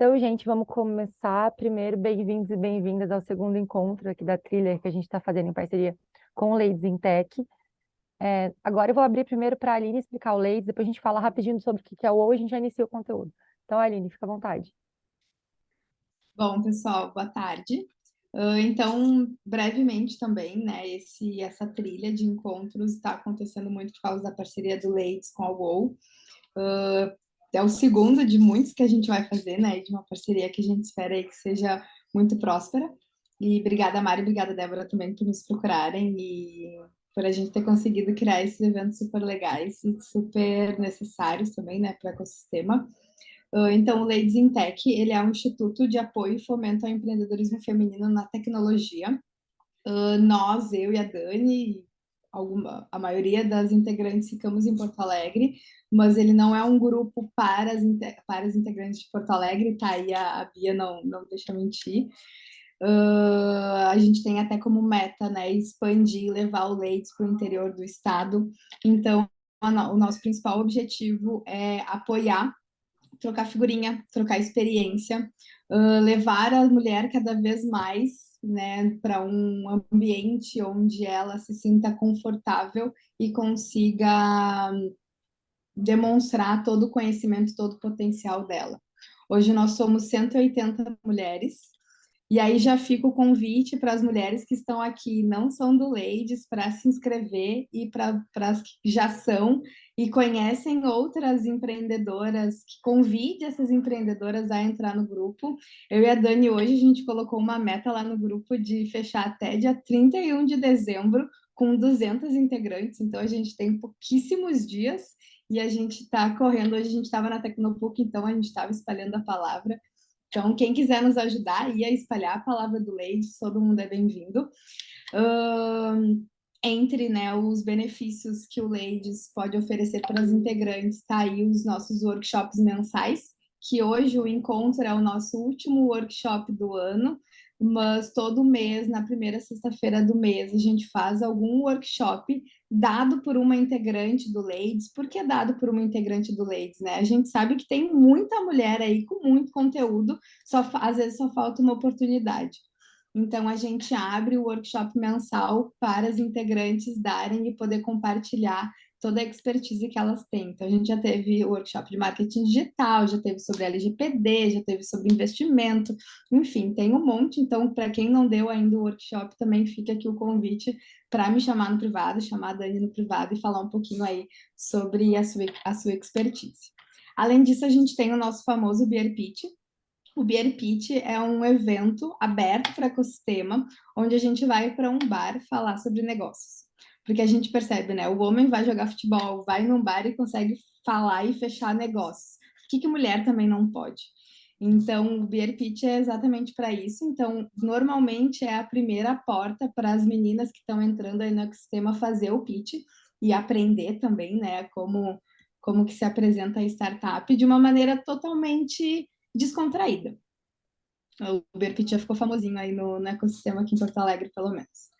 Então, gente, vamos começar. Primeiro, bem-vindos e bem-vindas ao segundo encontro aqui da trilha que a gente está fazendo em parceria com o Ladies in Tech. Agora eu vou abrir primeiro para a Aline explicar o Ladies, depois a gente fala rapidinho sobre o que é o WoW e a gente já inicia o conteúdo. Então, Aline, fica à vontade. Bom, pessoal, boa tarde. Então, brevemente também, né, essa trilha de encontros está acontecendo muito por causa da parceria do Leeds com a UOL. É o segundo de muitos que a gente vai fazer, né, de uma parceria que a gente espera aí que seja muito próspera. E obrigada, Mari, obrigada, Débora, também por nos procurarem e por a gente ter conseguido criar esses eventos super legais e super necessários também, né, para o ecossistema. Então, o Ladies in Tech, ele é um instituto de apoio e fomento ao empreendedorismo feminino na tecnologia. Nós, eu e a Dani, a maioria das integrantes ficamos em Porto Alegre, mas ele não é um grupo para as integrantes de Porto Alegre, tá aí a Bia não deixa mentir. A gente tem até como meta, né, expandir, levar o Ladies para o interior do estado. Então, o nosso principal objetivo é apoiar, trocar figurinha, trocar experiência, levar a mulher cada vez mais, né, para um ambiente onde ela se sinta confortável e consiga demonstrar todo o conhecimento, todo o potencial dela. Hoje nós somos 180 mulheres. E aí já fica o convite para as mulheres que estão aqui, não são do Ladies, para se inscrever e para as que já são e conhecem outras empreendedoras, que convide essas empreendedoras a entrar no grupo. Eu e a Dani hoje a gente colocou uma meta lá no grupo de fechar até dia 31 de dezembro com 200 integrantes, então a gente tem pouquíssimos dias e a gente está correndo. Hoje a gente estava na Tecnopuc, então a gente estava espalhando a palavra. Então, quem quiser nos ajudar e a espalhar a palavra do Ladies, todo mundo é bem-vindo. Entre, né, os benefícios que o Ladies pode oferecer para os integrantes, está aí os nossos workshops mensais, que hoje o encontro é o nosso último workshop do ano, mas todo mês, na primeira sexta-feira do mês, a gente faz algum workshop dado por uma integrante do Ladies. Por que dado por uma integrante do Ladies, né? A gente sabe que tem muita mulher aí com muito conteúdo, às vezes só falta uma oportunidade. Então, a gente abre o workshop mensal para as integrantes darem e poder compartilhar toda a expertise que elas têm. Então, a gente já teve o workshop de marketing digital, já teve sobre LGPD, já teve sobre investimento, enfim, tem um monte. Então, para quem não deu ainda o workshop, também fica aqui o convite para me chamar no privado, chamar a Dani no privado e falar um pouquinho aí sobre a sua expertise. Além disso, a gente tem o nosso famoso Beer Pitch. O Beer Pitch é um evento aberto para o ecossistema, onde a gente vai para um bar falar sobre negócios. Porque a gente percebe, né? O homem vai jogar futebol, vai num bar e consegue falar e fechar negócios. O que mulher também não pode? Então, o Beer Pitch é exatamente para isso. Então, normalmente é a primeira porta para as meninas que estão entrando aí no ecossistema fazer o pitch e aprender também, né? Como que se apresenta a startup de uma maneira totalmente descontraída. O Uberpit já ficou famosinho aí no ecossistema aqui em Porto Alegre, pelo menos.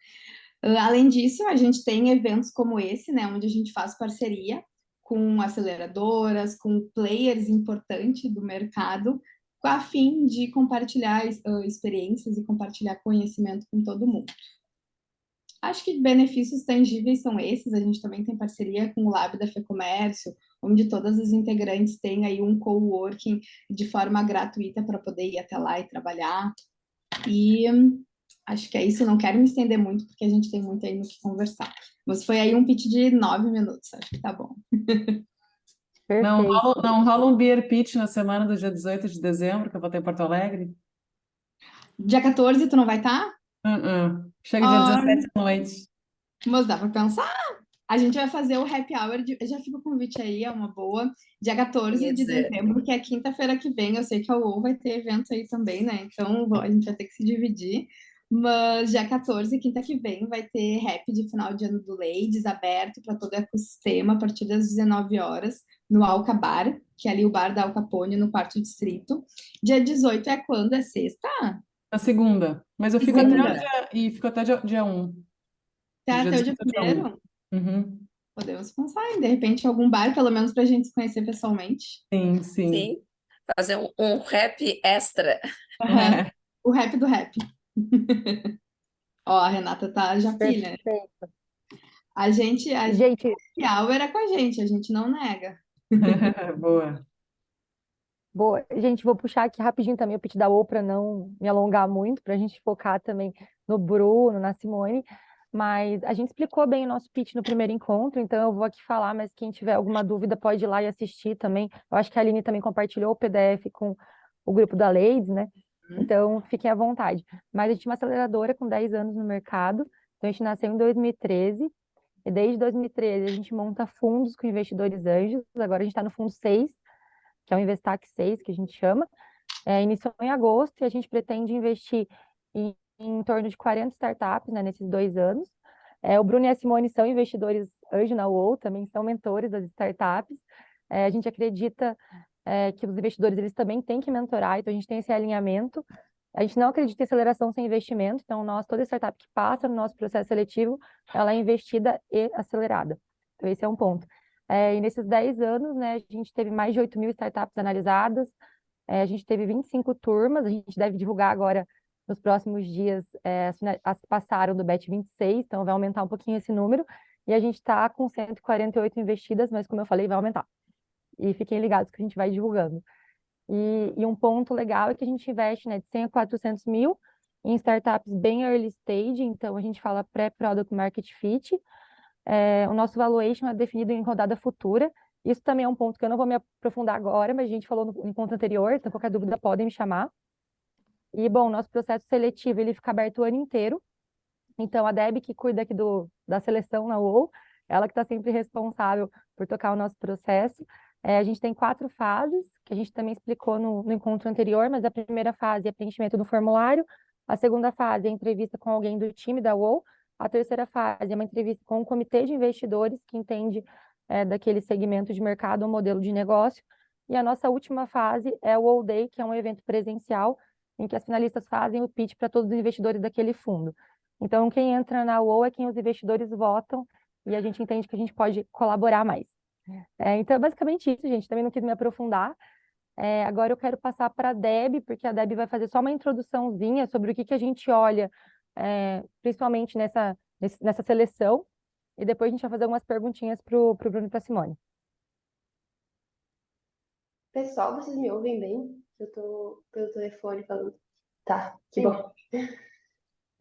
Além disso, a gente tem eventos como esse, né, onde a gente faz parceria com aceleradoras, com players importantes do mercado, a fim de compartilhar experiências e compartilhar conhecimento com todo mundo. Acho que benefícios tangíveis são esses. A gente também tem parceria com o Lab da FEComércio, onde todas as integrantes têm aí um coworking de forma gratuita para poder ir até lá e trabalhar. E acho que é isso. Não quero me estender muito, porque a gente tem muito aí no que conversar. Mas foi aí um pitch de 9 minutos, acho que tá bom. Perfeito. Não rola um beer pitch na semana do dia 18 de dezembro, que eu vou ter em Porto Alegre? Dia 14, tu não vai estar? Chega dia Ah, 17 à noite. mas dá para pensar. A gente vai fazer o happy hour, já fica o convite aí, é uma boa. Dia 14 de dezembro, que é quinta-feira que vem, eu sei que a UOL vai ter evento aí também, né? Então a gente vai ter que se dividir. Mas dia 14, quinta que vem, vai ter happy de final de ano do Ladies, aberto para todo o ecossistema, a partir das 19 horas, no Alca Bar, que é ali o bar da Al Capone, no quarto distrito. Dia 18 é quando? É sexta? Na segunda. Mas eu fico até o Segunda. dia 1. Dia Até o dia 18 ao dia 1. primeiro? Uhum. Podemos pensar em, de repente, algum bar, pelo menos para a gente se conhecer pessoalmente. Sim, sim. Sim. Fazer um rap extra. Aham. O rap do rap. Ó, a Renata tá já pilha. Perfeito. A Gente, hour é com a gente não nega. Boa. boa. Gente, vou puxar aqui rapidinho também o pitch da U para não me alongar muito, para a gente focar também no Bruno, na Simone. Mas a gente explicou bem o nosso pitch no primeiro encontro, então eu vou aqui falar, mas quem tiver alguma dúvida pode ir lá e assistir também. Eu acho que a Aline também compartilhou o PDF com o grupo da Ladies, né? Então fiquem à vontade. Mas a gente é uma aceleradora com 10 anos no mercado, então a gente nasceu em 2013. E desde 2013 a gente monta fundos com investidores anjos. Agora a gente está no fundo 6, que é o Investac 6, que a gente chama. Iniciou em agosto e a gente pretende investir em torno de 40 startups, né, nesses 2 anos. O Bruno e a Simone são investidores anjo na UOL, também são mentores das startups. A gente acredita que os investidores eles também têm que mentorar, então a gente tem esse alinhamento. A gente não acredita em aceleração sem investimento, então toda startup que passa no nosso processo seletivo, ela é investida e acelerada. Então esse é um ponto. E nesses 10 anos, né, a gente teve mais de 8.000 startups analisadas, a gente teve 25 turmas, a gente deve divulgar agora nos próximos dias, as que passaram do BET 26, então vai aumentar um pouquinho esse número, e a gente está com 148 investidas, mas como eu falei, vai aumentar. E fiquem ligados que a gente vai divulgando. E um ponto legal é que a gente investe, né, de 100 a 400 mil em startups bem early stage, então a gente fala pré-product market fit. O nosso valuation é definido em rodada futura. Isso também é um ponto que eu não vou me aprofundar agora, mas a gente falou no encontro anterior, então qualquer dúvida podem me chamar. E, bom, nosso processo seletivo, ele fica aberto o ano inteiro. Então, a Deb, que cuida aqui da seleção na UOL, ela que está sempre responsável por tocar o nosso processo. A gente tem 4 fases, que a gente também explicou no encontro anterior, mas a primeira fase é preenchimento do formulário, a segunda fase é entrevista com alguém do time da UOL, a terceira fase é uma entrevista com um comitê de investidores que entende daquele segmento de mercado ou modelo de negócio, e a nossa última fase é o All Day, que é um evento presencial, em que as finalistas fazem o pitch para todos os investidores daquele fundo. Então, quem entra na UOL é quem os investidores votam e a gente entende que a gente pode colaborar mais. Então, é basicamente isso, gente. Também não quis me aprofundar. Agora eu quero passar para a Deb, porque a Deb vai fazer só uma introduçãozinha sobre o que a gente olha, principalmente nessa seleção, e depois a gente vai fazer algumas perguntinhas para o Bruno e para a Simone. Pessoal, vocês me ouvem bem? Eu tô pelo telefone falando. Tá, que bom.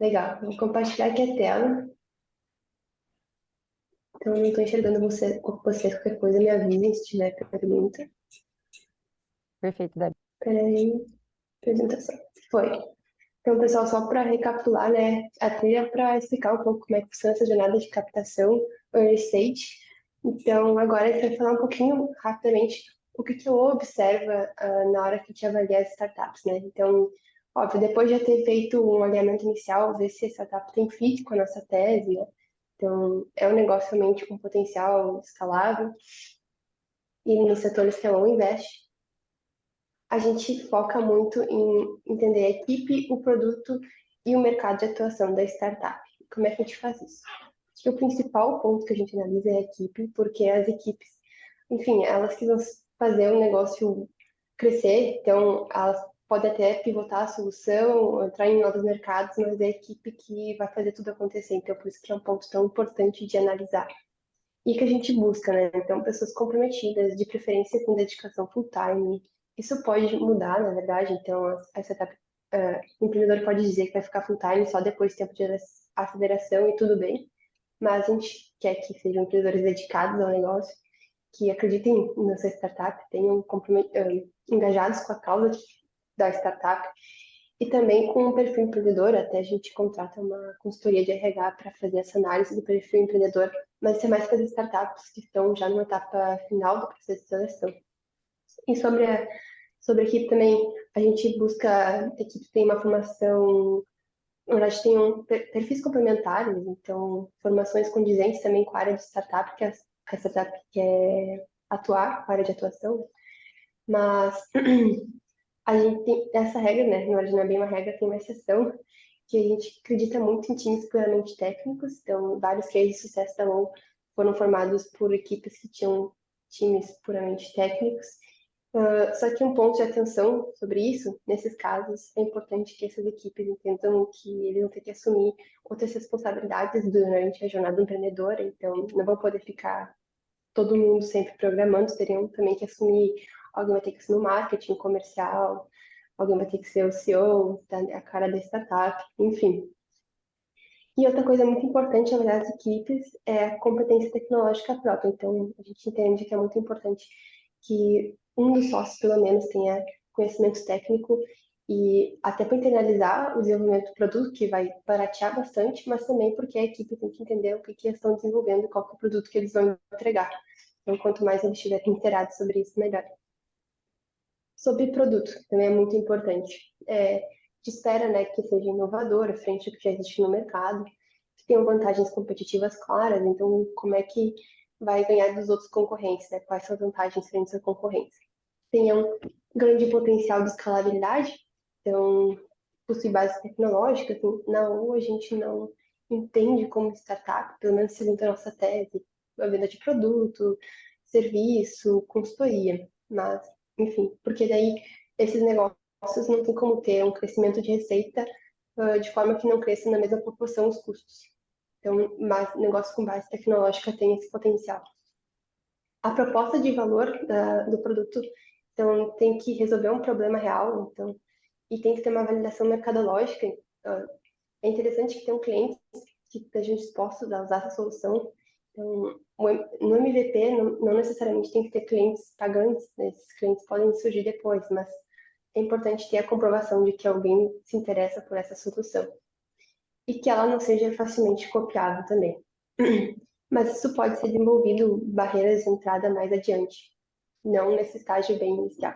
Legal, vou compartilhar aqui a tela. Então, eu não tô enxergando vocês, qualquer coisa, me avisem se tiver pergunta. Perfeito, Deb. Peraí, apresentação. Foi. Então, pessoal, só para recapitular, né, a trilha para explicar um pouco como é que funciona essa jornada de captação early stage. Então, agora a gente vai falar um pouquinho rapidamente o que eu observo na hora que a gente avalia as startups, né? Então, óbvio, depois de ter feito um olhamento inicial, ver se a startup tem fit com a nossa tese, né? Então, é um negócio realmente com potencial escalável e nos setores que a Low investe. A gente foca muito em entender a equipe, o produto e o mercado de atuação da startup. Como é que a gente faz isso? Acho que o principal ponto que a gente analisa é a equipe, porque as equipes, enfim, elas que vão fazer o negócio crescer, então elas podem até pivotar a solução, entrar em novos mercados, mas é a equipe que vai fazer tudo acontecer. Então, por isso que é um ponto tão importante de analisar. E que a gente busca, né? Então, pessoas comprometidas, de preferência com dedicação full-time. Isso pode mudar, na verdade. Então, a startup, o empreendedor pode dizer que vai ficar full-time só depois do tempo de aceleração e tudo bem. Mas a gente quer que sejam empreendedores dedicados ao negócio, que acreditem nessa startup, tenham engajados com a causa da startup e também com um perfil empreendedor. Até a gente contrata uma consultoria de RH para fazer essa análise do perfil empreendedor, mas isso é mais para as startups que estão já numa etapa final do processo de seleção. E sobre a equipe também, a gente busca, a equipe tem uma formação, na verdade tem perfis complementares, então formações condizentes também com a área de startup, que a startup quer atuar, com a área de atuação, mas a gente tem essa regra, né? Na verdade, não é bem uma regra, tem uma exceção, que a gente acredita muito em times puramente técnicos. Então, vários cases de sucesso da MOL foram formados por equipes que tinham times puramente técnicos. Só que um ponto de atenção sobre isso, nesses casos, é importante que essas equipes entendam que eles vão ter que assumir outras responsabilidades durante a jornada empreendedora, então não vão poder ficar todo mundo sempre programando, teriam também que assumir, alguém vai ter que assumir o marketing, o comercial, alguém vai ter que ser o CEO, a cara da startup, enfim. E outra coisa muito importante, na verdade, das equipes é a competência tecnológica própria. Então, a gente entende que é muito importante que um dos sócios, pelo menos, tenha conhecimento técnico e até para internalizar o desenvolvimento do produto, que vai baratear bastante, mas também porque a equipe tem que entender o que eles estão desenvolvendo e qual que é o produto que eles vão entregar. Então, quanto mais eles estiverem inteirados sobre isso, melhor. Sobre produto, também é muito importante. Se espera, né, que seja inovador, frente ao que já existe no mercado, que tenham vantagens competitivas claras, então como é que vai ganhar dos outros concorrentes, né? Quais são as vantagens frente à concorrência? Tenham grande potencial de escalabilidade, então possui base tecnológica, assim, na U a gente não entende como startup, pelo menos segundo a nossa tese, a venda de produto, serviço, consultoria, mas enfim, porque daí esses negócios não tem como ter um crescimento de receita de forma que não cresça na mesma proporção os custos. Então, mas negócio com base tecnológica tem esse potencial. A proposta de valor do produto, então, tem que resolver um problema real, então, e tem que ter uma validação mercadológica. É interessante que tenham clientes que estejam dispostos a usar essa solução. Então, no MVP, não necessariamente tem que ter clientes pagantes, né? Esses clientes podem surgir depois, mas é importante ter a comprovação de que alguém se interessa por essa solução e que ela não seja facilmente copiável também. Mas isso pode ser desenvolvido barreiras de entrada mais adiante, não nesse estágio bem inicial.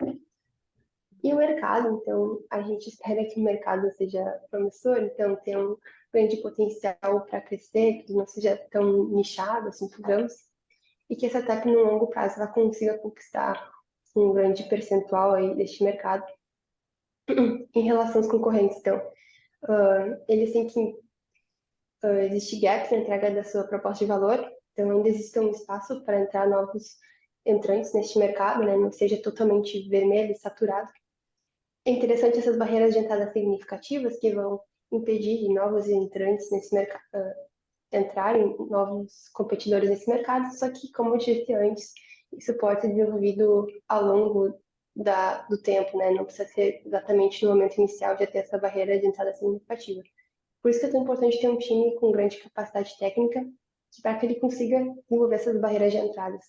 E o mercado, então, a gente espera que o mercado seja promissor, então tem um grande potencial para crescer, que não seja tão nichado, assim, digamos, e que essa startup no longo prazo ela consiga conquistar um grande percentual aí deste mercado. Em relação aos concorrentes, então, eles têm que existe gap na entrega da sua proposta de valor, então ainda existe um espaço para entrar novos entrantes neste mercado, né, não seja totalmente vermelho e saturado. É interessante essas barreiras de entrada significativas que vão impedir novos entrantes nesse mercado, entrarem novos competidores nesse mercado, só que, como eu disse antes, isso pode ser desenvolvido ao longo do tempo, né? Não precisa ser exatamente no momento inicial de ter essa barreira de entrada significativa. Por isso que é tão importante ter um time com grande capacidade técnica, para que ele consiga desenvolver essas barreiras de entradas.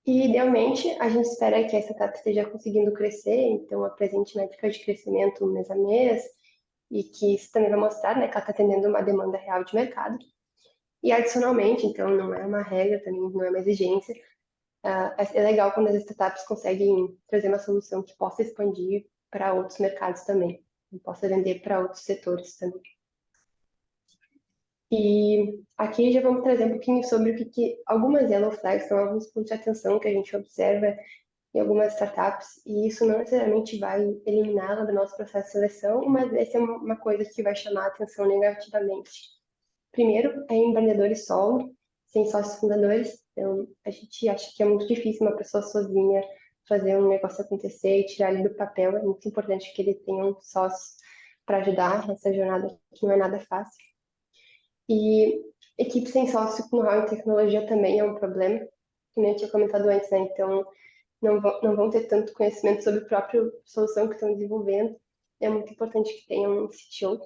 E, idealmente, a gente espera que a startup esteja conseguindo crescer, então apresente métricas de crescimento mês a mês, e que isso também vai mostrar, né, que ela está atendendo uma demanda real de mercado. E, adicionalmente, então, não é uma regra também, não é uma exigência, é legal quando as startups conseguem trazer uma solução que possa expandir para outros mercados também, e possa vender para outros setores também. E aqui já vamos trazer um pouquinho sobre algumas yellow flags são alguns pontos de atenção que a gente observa em algumas startups, e isso não necessariamente vai eliminá-la do nosso processo de seleção, mas essa é uma coisa que vai chamar a atenção negativamente. Primeiro, é empreendedores solo, sem sócios fundadores. Então, a gente acha que é muito difícil uma pessoa sozinha fazer um negócio acontecer e tirar ele do papel. É muito importante que ele tenha um sócio para ajudar nessa jornada, que não é nada fácil. E equipe sem sócio com know-how em tecnologia também é um problema, que nem eu tinha comentado antes, né? Então, não vão ter tanto conhecimento sobre a própria solução que estão desenvolvendo. É muito importante que tenham um CTO.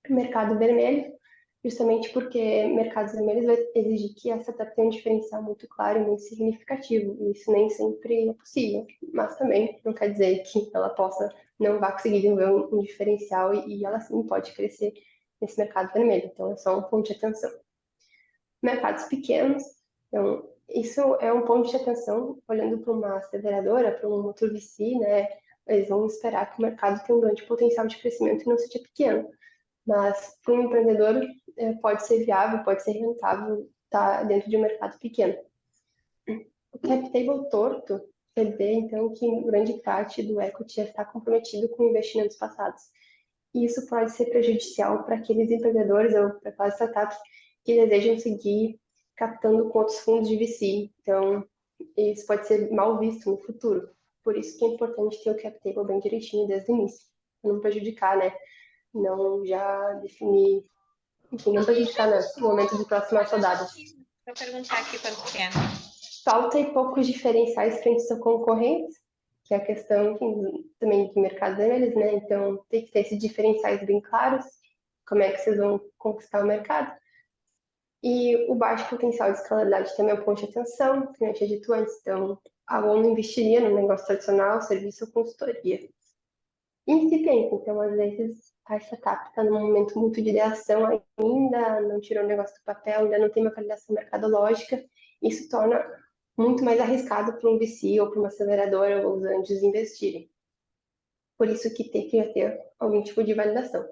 Mercado vermelho, justamente porque mercados vermelhos vai exigir que a startup tenha um diferencial muito claro e muito significativo, e isso nem sempre é possível, mas também não quer dizer que ela não vá conseguir desenvolver um diferencial e ela sim pode crescer nesse mercado vermelho, então é só um ponto de atenção. Mercados pequenos, então isso é um ponto de atenção, olhando para uma aceleradora, para um outro VC, né, eles vão esperar que o mercado tenha um grande potencial de crescimento e não seja pequeno. Mas para um empreendedor pode ser viável, pode ser rentável estar dentro de um mercado pequeno. O cap table torto quer dizer, então, que grande parte do equity já está comprometido com investimentos passados. E isso pode ser prejudicial para aqueles empreendedores ou para aquelas startups que desejam seguir captando com outros fundos de VC. Então, E isso pode ser mal visto no futuro. Por isso que é importante ter o cap table bem direitinho desde o início, para não prejudicar, né? Não já definir, enfim, não prejudicar no momento de próximas rodadas. Vou perguntar aqui para o pequeno. Falta e poucos diferenciais frente aos concorrentes, que é a questão, enfim, também de mercado deles, né? Então, tem que ter esses diferenciais bem claros, como é que vocês vão conquistar o mercado. E o baixo potencial de escalabilidade também é um ponto de atenção, que eu tinha dito antes. Então, a ONU investiria no negócio tradicional, serviço ou consultoria. Incipiente, então, às vezes, a startup está num momento muito de ideação ainda, não tirou o negócio do papel, ainda não tem uma validação mercadológica. Isso torna muito mais arriscado para um VC ou para uma aceleradora ou os anjos investirem. Por isso que tem que ter algum tipo de validação,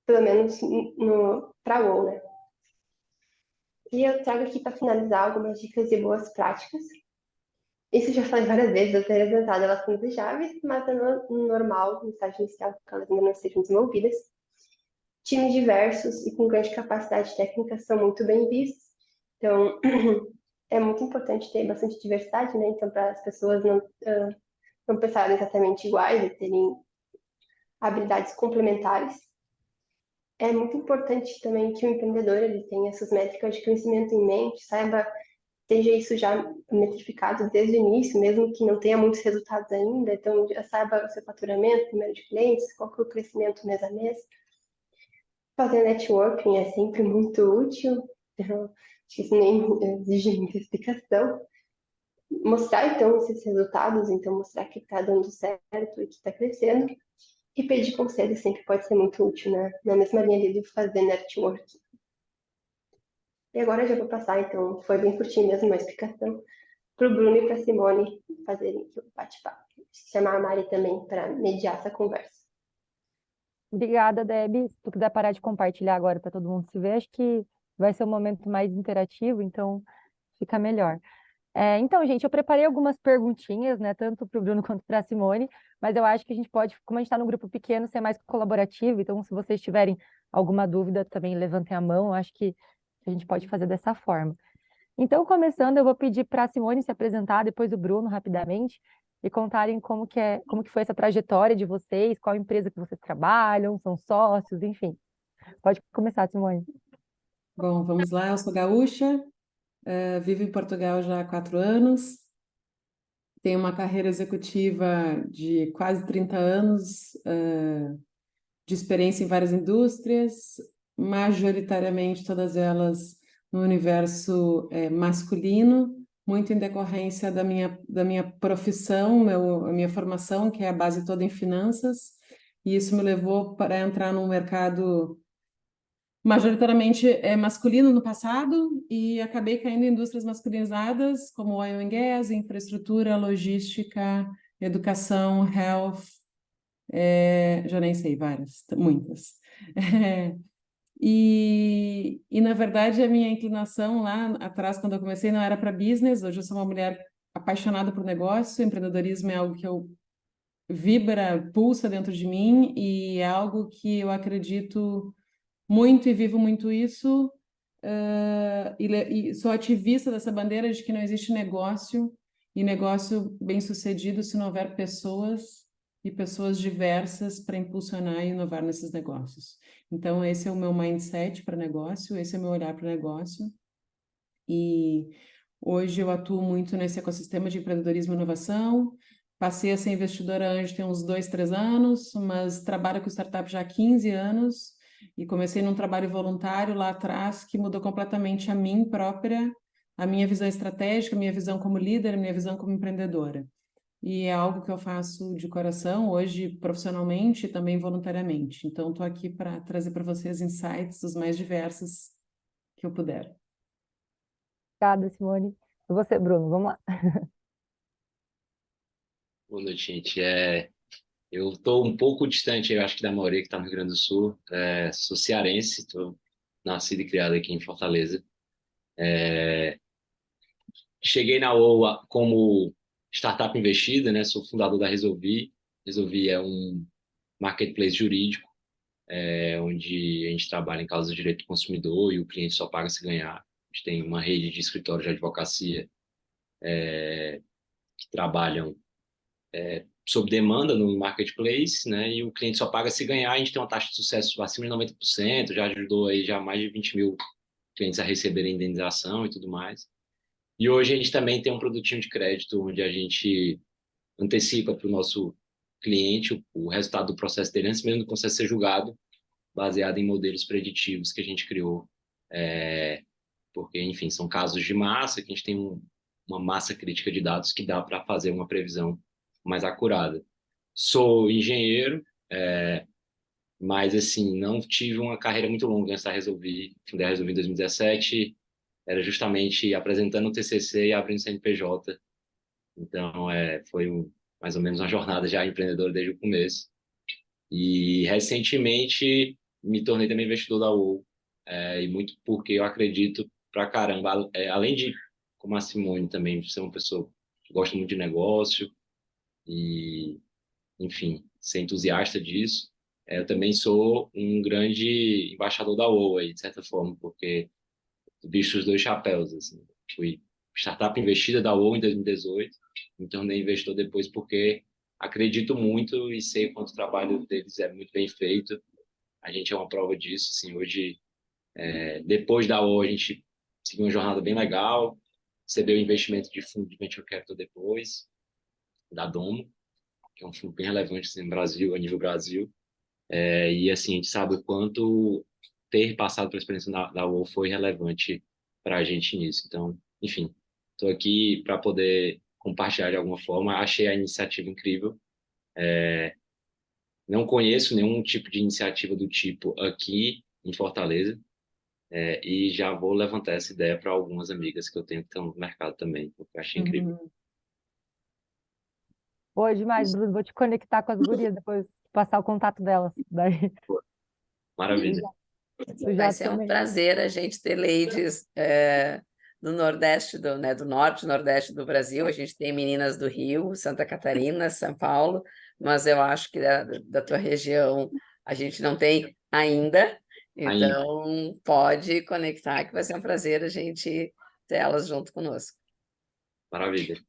pelo menos para a ONU, né? E eu trago aqui para finalizar algumas dicas e boas práticas. Isso eu já falei várias vezes, eu tenho apresentado elas como desejáveis, mas é normal, no estágio inicial, que elas ainda não sejam desenvolvidas. Times diversos e com grande capacidade técnica são muito bem vistos. Então, é muito importante ter bastante diversidade, né? Então, para as pessoas não pensarem exatamente iguais e terem habilidades complementares. É muito importante também que o empreendedor ele tenha essas métricas de crescimento em mente, saiba, esteja isso já metrificado desde o início, mesmo que não tenha muitos resultados ainda, então já saiba o seu faturamento, número de clientes, qual que é o crescimento mês a mês. Fazer networking é sempre muito útil, então, acho que isso nem exige muita explicação. Mostrar, então, esses resultados, então mostrar que está dando certo e que está crescendo. E pedir conselho sempre pode ser muito útil, né? Na mesma linha ali de fazer networking. E agora eu já vou passar, então, foi bem curtinho mesmo a explicação, para o Bruno e para a Simone fazerem aqui o bate-papo. Chamar a Mari também para mediar essa conversa. Obrigada, Deb. Se tu quiser parar de compartilhar agora para todo mundo se ver, acho que vai ser um momento mais interativo, então fica melhor. Então, gente, eu preparei algumas perguntinhas, né, tanto para o Bruno quanto para a Simone, mas eu acho que a gente pode, como a gente está num grupo pequeno, ser mais colaborativo, então se vocês tiverem alguma dúvida também levantem a mão, eu acho que a gente pode fazer dessa forma. Então, começando, eu vou pedir para a Simone se apresentar, depois o Bruno, rapidamente, e contarem como que foi essa trajetória de vocês, qual empresa que vocês trabalham, são sócios, enfim. Pode começar, Simone. Bom, vamos lá. Eu sou gaúcha, vivo em Portugal já há 4 anos, tenho uma carreira executiva de quase 30 anos, de experiência em várias indústrias, majoritariamente todas elas no universo masculino, muito em decorrência da minha profissão, a minha formação, que é a base toda em finanças, e isso me levou para entrar num mercado majoritariamente masculino no passado, e acabei caindo em indústrias masculinizadas, como oil and gas, infraestrutura, logística, educação, health, já nem sei, várias, muitas. Na verdade, a minha inclinação lá atrás, quando eu comecei, não era para business. Hoje eu sou uma mulher apaixonada por negócio, empreendedorismo é algo que vibra, pulsa dentro de mim, e é algo que eu acredito muito e vivo muito isso, e sou ativista dessa bandeira de que não existe negócio, e negócio bem-sucedido se não houver pessoas e pessoas diversas para impulsionar e inovar nesses negócios. Então, esse é o meu mindset para negócio, esse é o meu olhar para negócio. E hoje eu atuo muito nesse ecossistema de empreendedorismo e inovação. Passei a ser investidora anjo tem uns 2, 3 anos, mas trabalho com startup já há 15 anos e comecei num trabalho voluntário lá atrás que mudou completamente a mim própria, a minha visão estratégica, a minha visão como líder, a minha visão como empreendedora. E é algo que eu faço de coração, hoje profissionalmente e também voluntariamente. Então, estou aqui para trazer para vocês insights os mais diversos que eu puder. Obrigada, Simone. E você, Bruno, vamos lá. Boa noite, gente. Eu estou um pouco distante, eu acho que da maioria que está no Rio Grande do Sul. Sou cearense, estou nascido e criado aqui em Fortaleza. Cheguei na OA como startup investida, né? Sou fundador da Resolvi. Resolvi é um marketplace jurídico, onde a gente trabalha em causa do direito do consumidor e o cliente só paga se ganhar. A gente tem uma rede de escritórios de advocacia que trabalham sob demanda no marketplace, né? E o cliente só paga se ganhar. A gente tem uma taxa de sucesso acima de 90%, já ajudou aí já mais de 20 mil clientes a receberem indenização e tudo mais. E hoje a gente também tem um produtinho de crédito onde a gente antecipa para o nosso cliente o resultado do processo dele antes mesmo do processo ser julgado, baseado em modelos preditivos que a gente criou, porque, enfim, são casos de massa que a gente tem uma massa crítica de dados que dá para fazer uma previsão mais acurada. Sou engenheiro, mas, assim, não tive uma carreira muito longa antes da Resolvi. Fundei a Resolvi em 2017, era justamente apresentando o TCC e abrindo o CNPJ. Então, foi mais ou menos uma jornada já empreendedora desde o começo. E, recentemente, me tornei também investidor da UOL, e muito porque eu acredito pra caramba, além de, como a Simone também, ser uma pessoa que gosta muito de negócio e, enfim, ser entusiasta disso, eu também sou um grande embaixador da UOL, aí, de certa forma, porque visto os dois chapéus, assim. Fui startup investida da UOL em 2018, me tornei investidor depois porque acredito muito e sei quanto o trabalho deles é muito bem feito. A gente é uma prova disso, assim, hoje, depois da UOL, a gente seguiu uma jornada bem legal, recebeu investimento de fundo de venture capital depois, da Domo, que é um fundo bem relevante assim, no Brasil, a nível Brasil. E assim, a gente sabe o quanto ter passado pela experiência da UOL foi relevante para a gente nisso. Então, enfim, estou aqui para poder compartilhar de alguma forma. Achei a iniciativa incrível. Não conheço nenhum tipo de iniciativa do tipo aqui em Fortaleza, e já vou levantar essa ideia para algumas amigas que eu tenho que estão no mercado também, porque eu achei incrível. Uhum. Boa demais, Bruno. Vou te conectar com as gurias depois, passar o contato delas. Daí tu Maravilha. já, tu Vai já ser um também. prazer a gente ter ladies do Nordeste, do Norte e Nordeste do Brasil. A gente tem meninas do Rio, Santa Catarina, São Paulo, mas eu acho que da tua região a gente não tem ainda. Ainda. Então, pode conectar, que vai ser um prazer a gente ter elas junto conosco. Maravilha.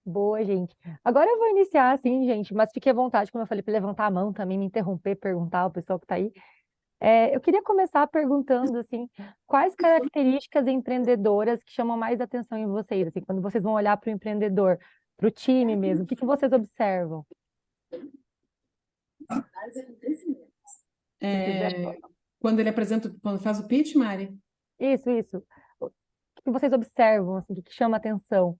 Boa, gente. Agora eu vou iniciar, assim, gente, mas fique à vontade, como eu falei, para levantar a mão também, me interromper, perguntar ao pessoal que está aí. Eu queria começar perguntando, assim, quais características empreendedoras que chamam mais atenção em vocês, assim, quando vocês vão olhar para o empreendedor, para o time mesmo, o que que vocês observam? Se quiser. Quando ele apresenta, quando faz o pitch, Mari? Isso. O que que vocês observam, assim, o que que chama atenção?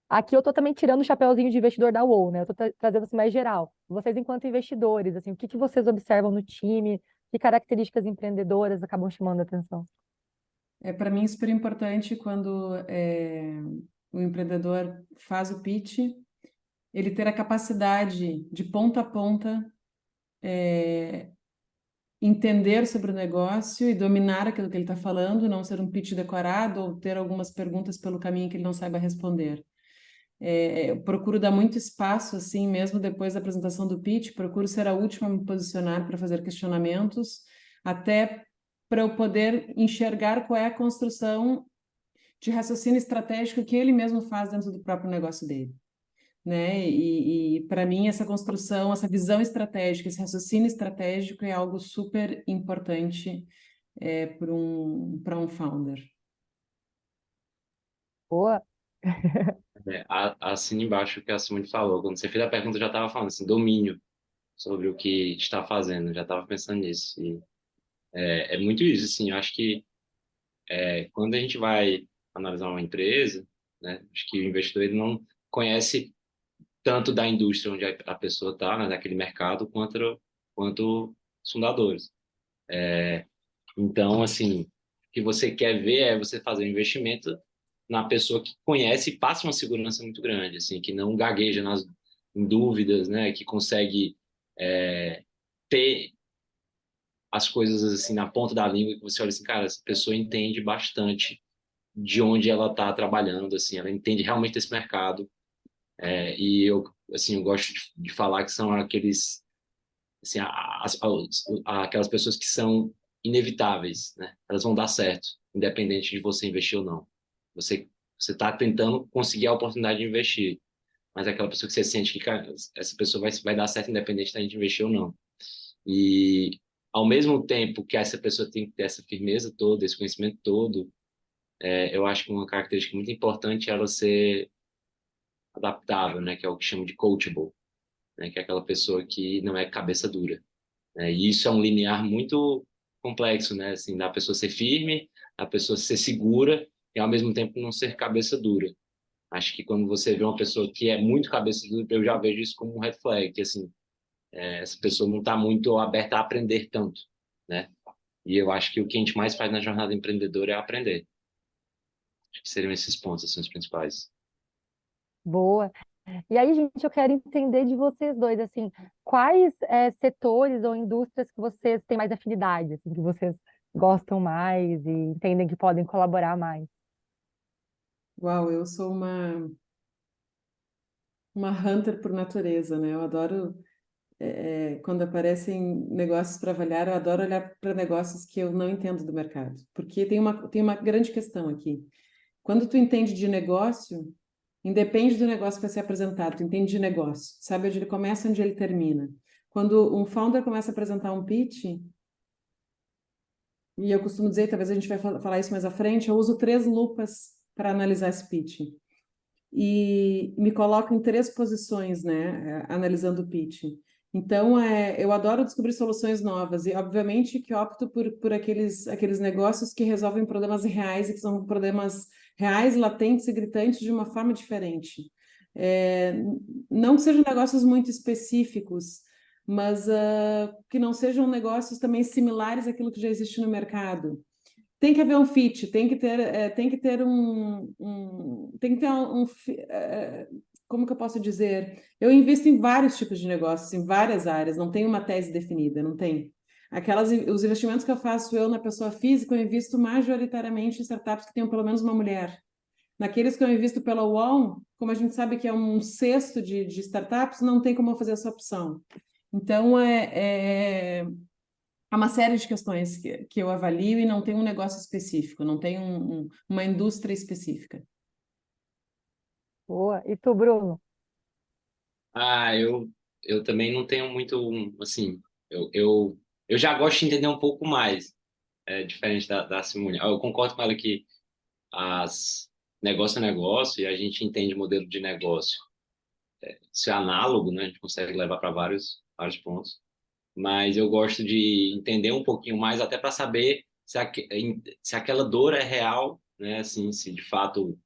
Aqui eu estou também tirando o chapéuzinho de investidor da UOL, né? Eu estou trazendo assim mais geral. Vocês, enquanto investidores, assim, o que que vocês observam no time? Que características empreendedoras acabam chamando a atenção? Para mim, super importante quando o empreendedor faz o pitch, ele ter a capacidade de ponta a ponta entender sobre o negócio e dominar aquilo que ele está falando, não ser um pitch decorado ou ter algumas perguntas pelo caminho que ele não saiba responder. Eu procuro dar muito espaço, assim, mesmo depois da apresentação do pitch, procuro ser a última a me posicionar para fazer questionamentos, até para eu poder enxergar qual é a construção de raciocínio estratégico que ele mesmo faz dentro do próprio negócio dele, né? E para mim essa construção, essa visão estratégica, esse raciocínio estratégico é algo super importante para um founder. Boa. Assina embaixo o que a Simone falou. Quando você fez a pergunta, eu já estava falando assim, domínio sobre o que está fazendo, já estava pensando nisso. E é muito isso, assim, eu acho que quando a gente vai analisar uma empresa, né, acho que o investidor ele não conhece tanto da indústria onde a pessoa está, né, daquele mercado, quanto os fundadores. Então, assim, o que você quer ver é você fazer um investimento na pessoa que conhece e passa uma segurança muito grande, assim, que não gagueja em dúvidas, né, que consegue ter as coisas assim na ponta da língua, que você olha assim, cara, essa pessoa entende bastante de onde ela está trabalhando, assim, ela entende realmente desse mercado. E eu, assim, eu gosto de falar que são aqueles, assim, aquelas pessoas que são inevitáveis, né? Elas vão dar certo, independente de você investir ou não. Você Você está tentando conseguir a oportunidade de investir, mas é aquela pessoa que você sente que, cara, essa pessoa vai dar certo independente da gente investir ou não. E, ao mesmo tempo que essa pessoa tem que ter essa firmeza toda, esse conhecimento todo, eu acho que uma característica muito importante é ela ser adaptável, né? Que é o que chama de coachable, né? Que é aquela pessoa que não é cabeça dura, né? E isso é um linear muito complexo, né? Assim, da pessoa ser firme, a pessoa ser segura e, ao mesmo tempo, não ser cabeça dura. Acho que quando você vê uma pessoa que é muito cabeça dura, eu já vejo isso como um red flag, que, assim, essa pessoa não está muito aberta a aprender tanto, né? E eu acho que o que a gente mais faz na jornada empreendedora é aprender. Acho que seriam esses pontos, assim, os principais. Boa. E aí, gente, eu quero entender de vocês dois, assim, quais setores ou indústrias que vocês têm mais afinidade, assim, que vocês gostam mais e entendem que podem colaborar mais. Uau, eu sou uma hunter por natureza, né? Eu adoro, quando aparecem negócios para avaliar, eu adoro olhar para negócios que eu não entendo do mercado. Porque tem uma grande questão aqui. Quando tu entende de negócio, independe do negócio que vai ser apresentado, tu entende de negócio, sabe onde ele começa e onde ele termina. Quando um founder começa a apresentar um pitch, e eu costumo dizer, talvez a gente vai falar isso mais à frente, eu uso 3 lupas para analisar esse pitch. E me coloco em 3 posições, né, analisando o pitch. Então, eu adoro descobrir soluções novas e, obviamente, que opto por aqueles negócios que resolvem problemas reais e que são problemas reais, latentes e gritantes de uma forma diferente. Não que sejam negócios muito específicos, mas que não sejam negócios também similares àquilo que já existe no mercado. Tem que haver um fit, tem que ter como que eu posso dizer? Eu invisto em vários tipos de negócios, em várias áreas, não tem uma tese definida, não tem. Os investimentos que eu faço eu na pessoa física, eu invisto majoritariamente em startups que tenham pelo menos uma mulher. Naqueles que eu invisto pela UOL, como a gente sabe que é um cesto de startups, não tem como eu fazer essa opção. Então, há uma série de questões que eu avalio e não tem um negócio específico, não tem uma indústria específica. Boa. E tu, Bruno? Eu também não tenho muito, assim, eu já gosto de entender um pouco mais, diferente da Simone. Eu concordo com ela que negócio é negócio e a gente entende modelo de negócio. Isso é análogo, né? A gente consegue levar para vários pontos. Mas eu gosto de entender um pouquinho mais, até para saber se aquela dor é real, né? Assim, se de fato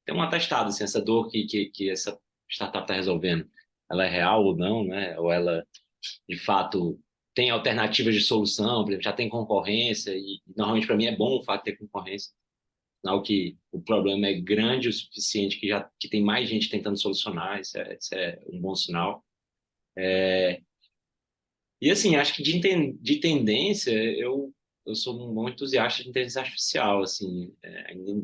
tem um atestado, assim, essa dor que essa startup está resolvendo, ela é real ou não, né? Ou ela, de fato, tem alternativas de solução, por exemplo, já tem concorrência, e normalmente para mim é bom o fato de ter concorrência, sinal que o problema é grande o suficiente, que tem mais gente tentando solucionar, isso é um bom sinal. E assim, acho que de tendência, eu sou um bom entusiasta de inteligência artificial, assim,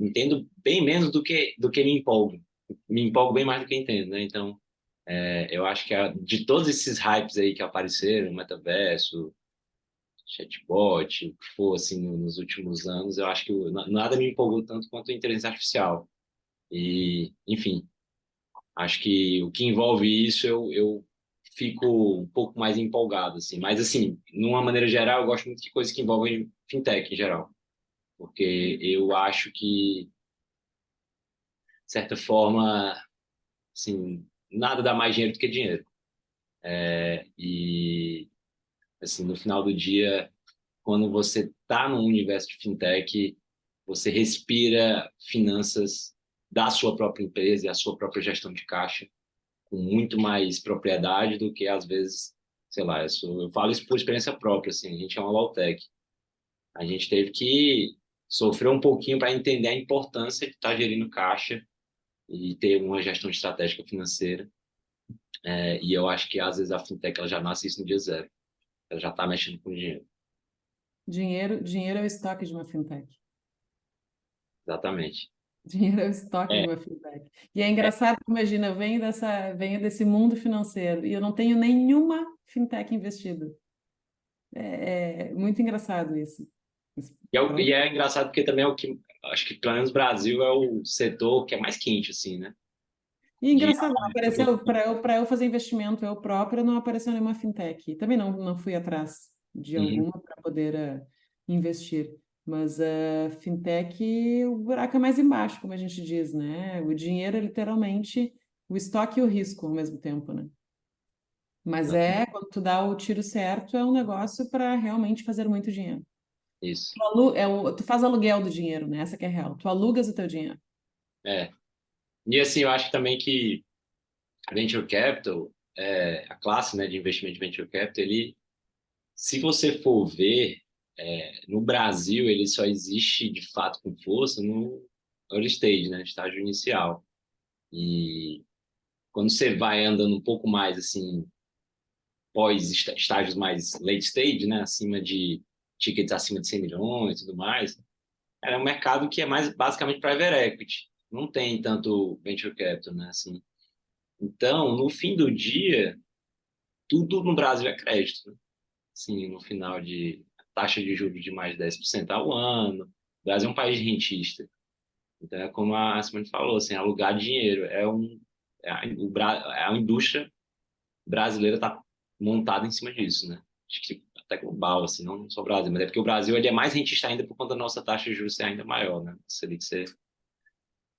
entendo bem menos do que me empolgo. Me empolgo bem mais do que entendo, né? Então, eu acho que de todos esses hypes aí que apareceram, metaverso, chatbot, o que for, assim, nos últimos anos, eu acho que nada me empolgou tanto quanto a inteligência artificial. E, enfim, acho que o que envolve isso, eu fico um pouco mais empolgado, assim. Mas, assim, numa maneira geral, eu gosto muito de coisas que envolvem fintech em geral. Porque eu acho que, de certa forma, assim, nada dá mais dinheiro do que dinheiro. E, assim, no final do dia, quando você está no universo de fintech, você respira finanças da sua própria empresa e a sua própria gestão de caixa com muito mais propriedade do que, às vezes, sei lá, eu falo isso por experiência própria, assim, a gente é uma low-tech. A gente teve que sofrer um pouquinho para entender a importância de estar gerindo caixa e ter uma gestão estratégica financeira. E eu acho que, às vezes, a fintech ela já nasce isso no dia zero. Ela já está mexendo com dinheiro. Dinheiro é o estoque de uma fintech. Exatamente. Dinheiro é o estoque de É, uma fintech. E é engraçado, imagina, eu venho desse mundo financeiro e eu não tenho nenhuma fintech investida. É muito engraçado isso. e é engraçado porque também é o que acho que pelo menos o Brasil é o setor que é mais quente, assim, né? E De engraçado, não apareceu para eu fazer investimento eu própria, não apareceu nenhuma fintech. Também não fui atrás de Uhum, alguma para poder investir. Mas a fintech, o buraco é mais embaixo, como a gente diz, né? O dinheiro é literalmente o estoque e o risco ao mesmo tempo, né? Mas quando tu dá o tiro certo, é um negócio para realmente fazer muito dinheiro. isso. Tu faz aluguel do dinheiro, né? Essa que é a real. Tu alugas o teu dinheiro. É. E assim, eu acho também que Venture Capital, a classe, né, de investimento de Venture Capital, ele, se você for ver, no Brasil, ele só existe de fato com força no early stage, né, estágio inicial. E quando você vai andando um pouco mais, assim, pós estágios mais late stage, né, acima de tickets acima de 100 milhões e tudo mais, é um mercado que é mais basicamente private equity. Não tem tanto venture capital, né, assim. Então, no fim do dia, tudo no Brasil é crédito, né? Assim, no final de taxa de juros de mais de 10% ao ano. O Brasil é um país rentista. Então, é como a Simone falou, assim, alugar dinheiro a indústria brasileira está montada em cima disso, né? Acho que até global, assim, não só o Brasil, mas é porque o Brasil ele é mais rentista ainda por conta da nossa taxa de juros ser ainda maior, né? Seria que ser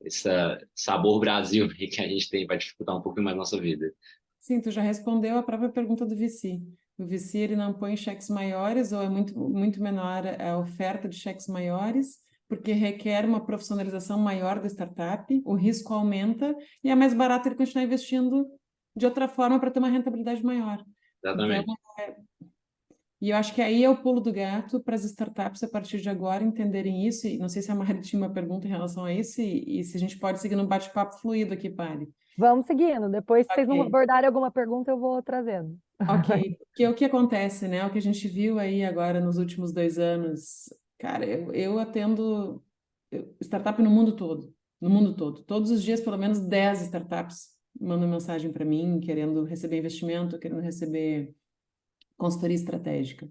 esse sabor Brasil que a gente tem vai dificultar um pouco mais a nossa vida. Sim, tu já respondeu a própria pergunta do VC. O VC ele não põe cheques maiores ou é muito menor a oferta de cheques maiores, porque requer uma profissionalização maior da startup, o risco aumenta e é mais barato ele continuar investindo de outra forma para ter uma rentabilidade maior. Então, Exatamente. e eu acho que aí é o pulo do gato para as startups a partir de agora entenderem isso. E não sei se a Mari tinha uma pergunta em relação a isso e se a gente pode seguir num bate-papo fluido aqui, Pari. Vamos seguindo. Depois, se vocês não Ok. abordarem alguma pergunta, eu vou trazendo. Ok, porque o que acontece, né? O que a gente viu aí agora nos últimos 2 anos, cara, eu atendo startup no mundo todo. Todos os dias, pelo menos 10 startups mandam mensagem para mim, querendo receber investimento, querendo receber consultoria estratégica.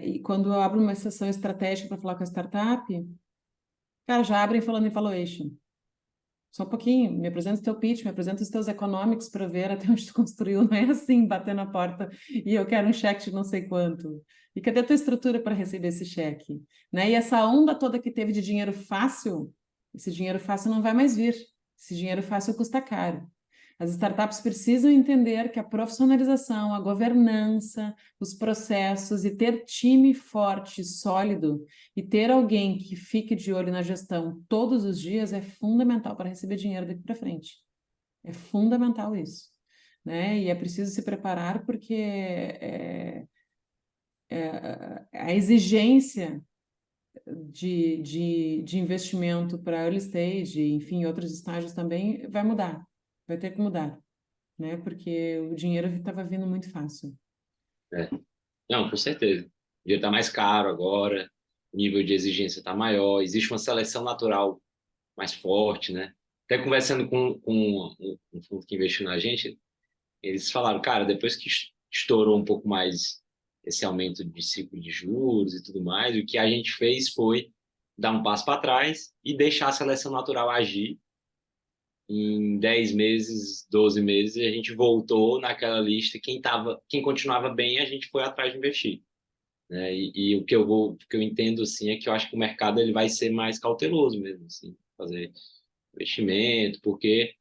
E quando eu abro uma sessão estratégica para falar com a startup, cara, já abrem falando em valuation. Só um pouquinho, me apresenta o teu pitch, me apresenta os teus economics para ver até onde tu construiu. Não é assim, bater na porta e eu quero um cheque de não sei quanto. E cadê a tua estrutura para receber esse cheque? Né? E essa onda toda que teve de dinheiro fácil, esse dinheiro fácil não vai mais vir. Esse dinheiro fácil custa caro. As startups precisam entender que a profissionalização, a governança, os processos e ter time forte, sólido e ter alguém que fique de olho na gestão todos os dias é fundamental para receber dinheiro daqui para frente. É fundamental isso, né? E é preciso se preparar porque a exigência de investimento para early stage, enfim, outros estágios também vai mudar, vai ter que mudar, né? Porque o dinheiro estava vindo muito fácil. É. Não, com certeza. O dinheiro está mais caro agora, o nível de exigência está maior, existe uma seleção natural mais forte, né? Até conversando com um fundo que investiu na gente, eles falaram, cara, depois que estourou um pouco mais esse aumento de ciclo de juros e tudo mais, o que a gente fez foi dar um passo para trás e deixar a seleção natural agir. Em 10 meses, 12 meses, a gente voltou naquela lista. Quem continuava bem, a gente foi atrás de investir, né? E o que eu entendo assim é que eu acho que o mercado ele vai ser mais cauteloso mesmo, assim, fazer investimento, porque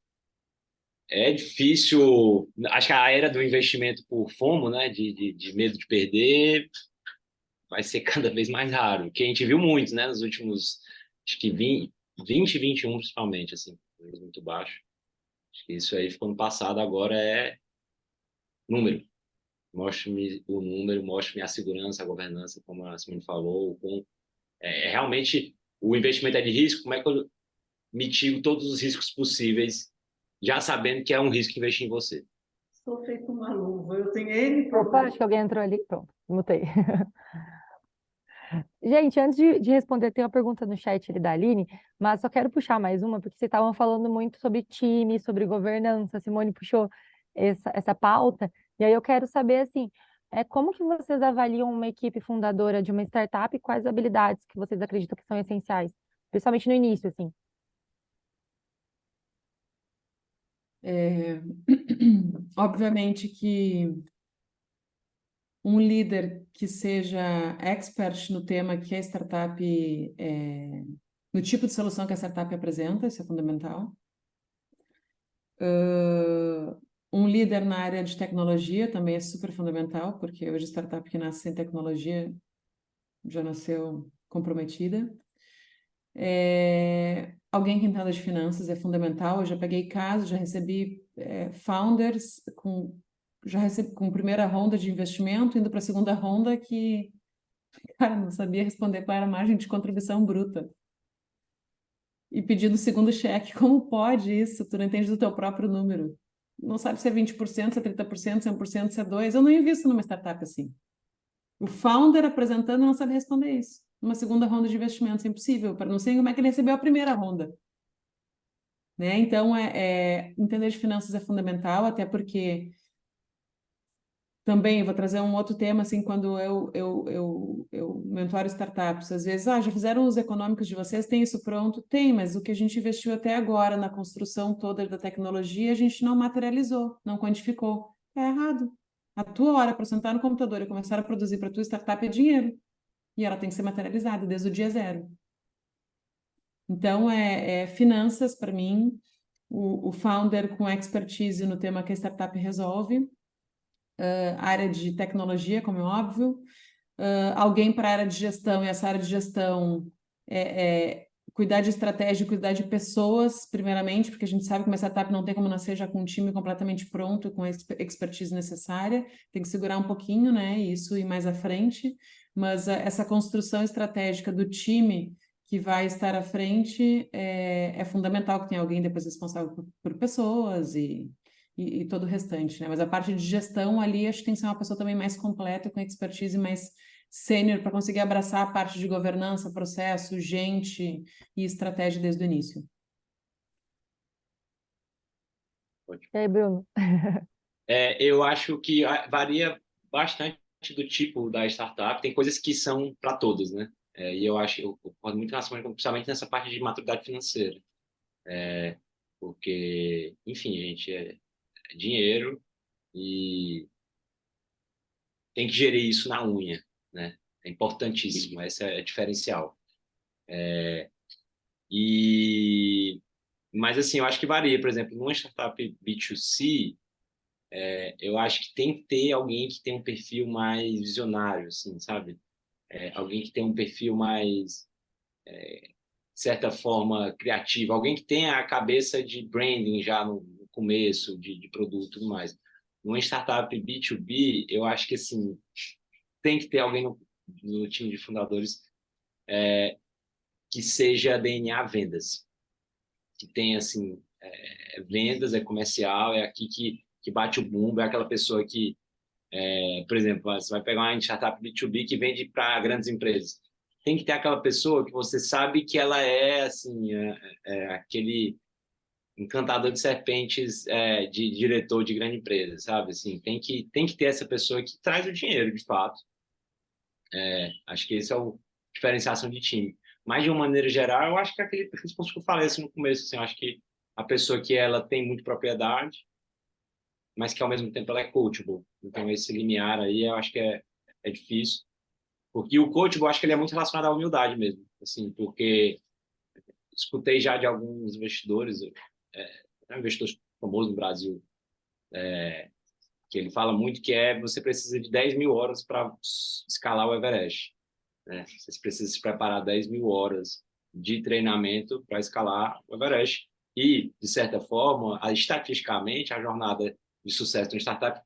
é difícil. Acho que a era do investimento por FOMO, né, de medo de perder, vai ser cada vez mais raro. Que a gente viu muito, né, nos últimos, acho que 20 21 principalmente, assim, muito baixo. Acho que isso aí ficou no passado, agora é número. Mostre-me o número, mostre-me a segurança, a governança, como a Simone falou. Realmente, o investimento é de risco, como é que eu mitigo todos os riscos possíveis, já sabendo que é um risco investir em você? Estou feito uma luva, eu tenho N Opa, problemas. acho que alguém entrou ali. Pronto, mutei. Gente, antes de responder, tem uma pergunta no chat ali da Aline, mas só quero puxar mais uma, porque vocês estavam falando muito sobre time, sobre governança, a Simone puxou essa pauta, e aí eu quero saber, assim, como que vocês avaliam uma equipe fundadora de uma startup e quais habilidades que vocês acreditam que são essenciais Principalmente no início, assim. Obviamente que um líder que seja expert no tema que a startup, no tipo de solução que a startup apresenta, isso é fundamental. Um líder na área de tecnologia também é super fundamental, porque hoje startup que nasce sem tecnologia já nasceu comprometida. Alguém que entenda de finanças é fundamental. Eu já peguei casos, já recebi founders com primeira ronda de investimento, indo para a segunda ronda que, cara, não sabia responder qual era a margem de contribuição bruta. E pedindo o segundo cheque. Como pode isso? Tu não entende do teu próprio número. Não sabe se é 20%, se é 30%, se é 1%, se é 2%. Eu não invisto numa startup assim. O founder apresentando não sabe responder isso. Uma segunda ronda de investimentos é impossível. Para não sei como é que ele recebeu a primeira ronda. Né? Então, entender de finanças é fundamental, até porque também vou trazer um outro tema, assim, quando eu mentoro startups, às vezes, já fizeram os econômicos de vocês, tem isso pronto? Tem, mas o que a gente investiu até agora na construção toda da tecnologia, a gente não materializou, não quantificou. É errado. A tua hora para sentar no computador e começar a produzir para a tua startup é dinheiro. E ela tem que ser materializada desde o dia zero. Então, finanças, para mim, o founder com expertise no tema que a startup resolve, área de tecnologia, como é óbvio, alguém para a área de gestão, e essa área de gestão cuidar de estratégia, cuidar de pessoas, primeiramente, porque a gente sabe que uma startup não tem como nascer já com um time completamente pronto, com a expertise necessária, tem que segurar um pouquinho, né, isso ir mais à frente, mas essa construção estratégica do time que vai estar à frente é fundamental que tenha alguém depois responsável por pessoas e todo o restante, né? Mas a parte de gestão ali, acho que tem que ser uma pessoa também mais completa, com expertise mais sênior, para conseguir abraçar a parte de governança, processo, gente e estratégia desde o início. E aí, Bruno? Eu acho que varia bastante do tipo da startup. Tem coisas que são para todas, né? E eu concordo muito principalmente nessa parte de maturidade financeira. Porque, enfim, gente, é dinheiro e tem que gerir isso na unha, né? É importantíssimo, esse é diferencial. Mas, assim, eu acho que varia. Por exemplo, numa startup B2C, eu acho que tem que ter alguém que tem um perfil mais visionário, assim, sabe? Alguém que tem um perfil mais, de certa forma, criativo. Alguém que tenha a cabeça de branding já no começo, de produto e tudo mais. Numa startup B2B, eu acho que, assim, tem que ter alguém no time de fundadores que seja DNA vendas. Que tem, assim, vendas, é comercial, é aqui que bate o bumbo, é aquela pessoa que, por exemplo, você vai pegar uma startup B2B que vende para grandes empresas. Tem que ter aquela pessoa que você sabe que ela é, assim, aquele encantador de serpentes de diretor de grande empresa, sabe? Assim, tem que ter essa pessoa que traz o dinheiro, de fato. Acho que esse é o diferenciação de time. Mas, de uma maneira geral, eu acho que é aquele responso que eu falei assim, no começo. Assim, eu acho que a pessoa que ela tem muita propriedade, mas que, ao mesmo tempo, ela é coachable. Então, esse limiar aí, eu acho que é difícil. Porque o coachable, eu acho que ele é muito relacionado à humildade mesmo. Assim, porque escutei já de alguns investidores, um investidor famoso no Brasil, que ele fala muito que você precisa de 10 mil horas para escalar o Everest. Né? Você precisa se preparar 10 mil horas de treinamento para escalar o Everest. E, de certa forma, estatisticamente, a jornada de sucesso de uma startup é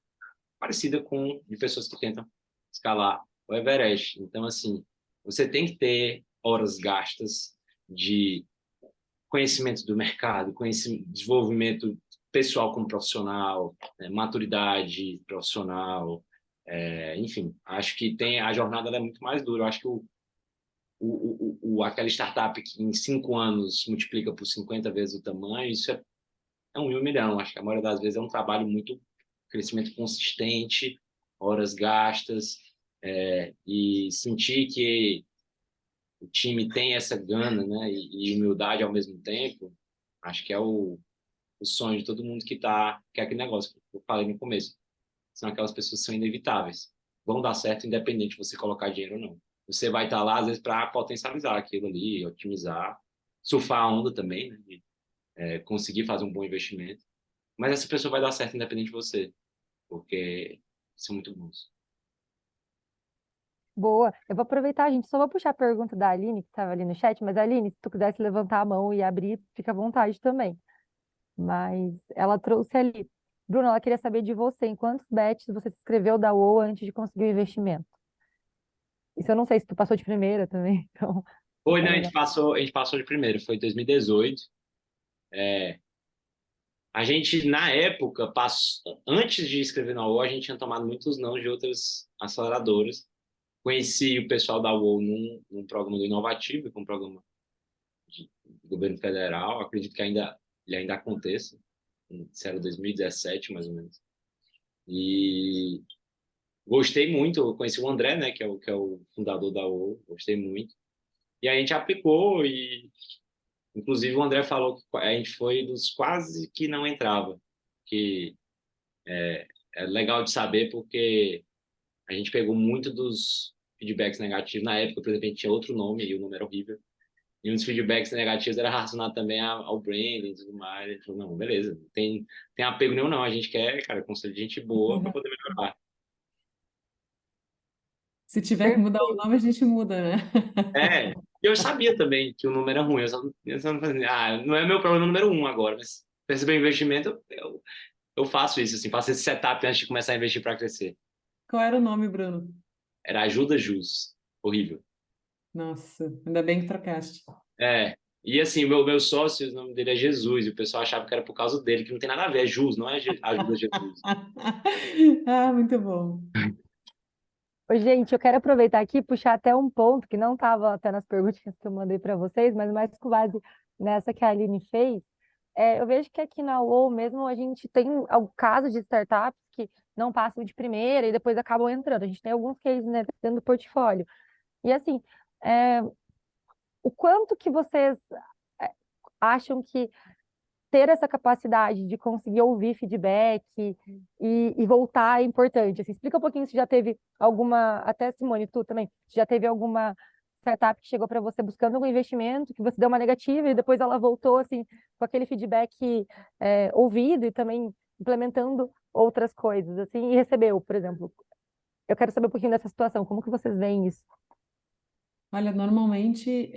parecida com de pessoas que tentam escalar o Everest. Então, assim, você tem que ter horas gastas de conhecimento do mercado, desenvolvimento pessoal como profissional, né, maturidade profissional, enfim, acho que a jornada é muito mais dura. Eu acho que aquela startup que em 5 anos multiplica por 50 vezes o tamanho, isso é 1.000.000. Acho que a maioria das vezes é um trabalho muito, crescimento consistente, horas gastas, e sentir que o time tem essa gana, né, e humildade ao mesmo tempo, acho que é o sonho de todo mundo que é aquele negócio que eu falei no começo. São aquelas pessoas que são inevitáveis. Vão dar certo independente de você colocar dinheiro ou não. Você vai estar lá, às vezes, para potencializar aquilo ali, otimizar, surfar a onda também, né? Conseguir fazer um bom investimento. Mas essa pessoa vai dar certo independente de você, porque são muito bons. Boa. Eu vou aproveitar, gente, só vou puxar a pergunta da Aline, que estava ali no chat, mas Aline, se tu quisesse levantar a mão e abrir, fica à vontade também. Mas ela trouxe ali. Bruno, ela queria saber de você, em quantos bets você se inscreveu da UOL antes de conseguir o investimento? Isso eu não sei se tu passou de primeira também, então Foi, fica né? legal. A gente passou de primeiro, foi em 2018. A gente, na época, antes de inscrever na UOL, a gente tinha tomado muitos não de outras aceleradoras. Conheci o pessoal da UOL num programa do Inovativo, que é um programa do governo federal. Acredito que ele ainda aconteça. Isso era 2017, mais ou menos. E gostei muito. Eu conheci o André, né, que é o fundador da UOL. Gostei muito. E a gente aplicou e, inclusive, o André falou que a gente foi dos quase que não entrava. Que é legal de saber porque a gente pegou muito dos feedbacks negativos. Na época, por exemplo, a gente tinha outro nome e o nome era horrível. E um dos feedbacks negativos era relacionado também ao branding e tudo mais. A gente falou, não, beleza, não tem apego nenhum, não. A gente quer, cara, conselho de gente boa para poder melhorar. Se tiver que mudar o Perfeito. nome, a gente muda, né? E eu sabia também que o número era ruim. Eu só não fazia, não é meu problema número um agora, mas perceber o investimento, eu faço isso, assim, faço esse setup antes de começar a investir para crescer. Qual era o nome, Bruno? Era Ajuda Jus. Horrível. Nossa, ainda bem que trocaste. E assim, o meu sócio, o nome dele é Jesus, e o pessoal achava que era por causa dele, que não tem nada a ver, é Jus, não é Ajuda Jesus. Ah, muito bom. Ô, gente, eu quero aproveitar aqui e puxar até um ponto que não estava até nas perguntinhas que eu mandei para vocês, mas mais com base nessa que a Aline fez. Eu vejo que aqui na UOL mesmo a gente tem algum caso de startups que não passam de primeira e depois acabam entrando. A gente tem alguns cases, né, dentro do portfólio. E assim, é, o quanto que vocês é, acham que ter essa capacidade de conseguir ouvir feedback e voltar é importante? Assim, explica um pouquinho se já teve alguma, até Simone, tu também, se já teve alguma startup que chegou para você buscando algum investimento, que você deu uma negativa e depois ela voltou assim com aquele feedback ouvido e também implementando outras coisas assim e recebeu, por exemplo. Eu quero saber um pouquinho dessa situação, como que vocês veem isso? Olha, normalmente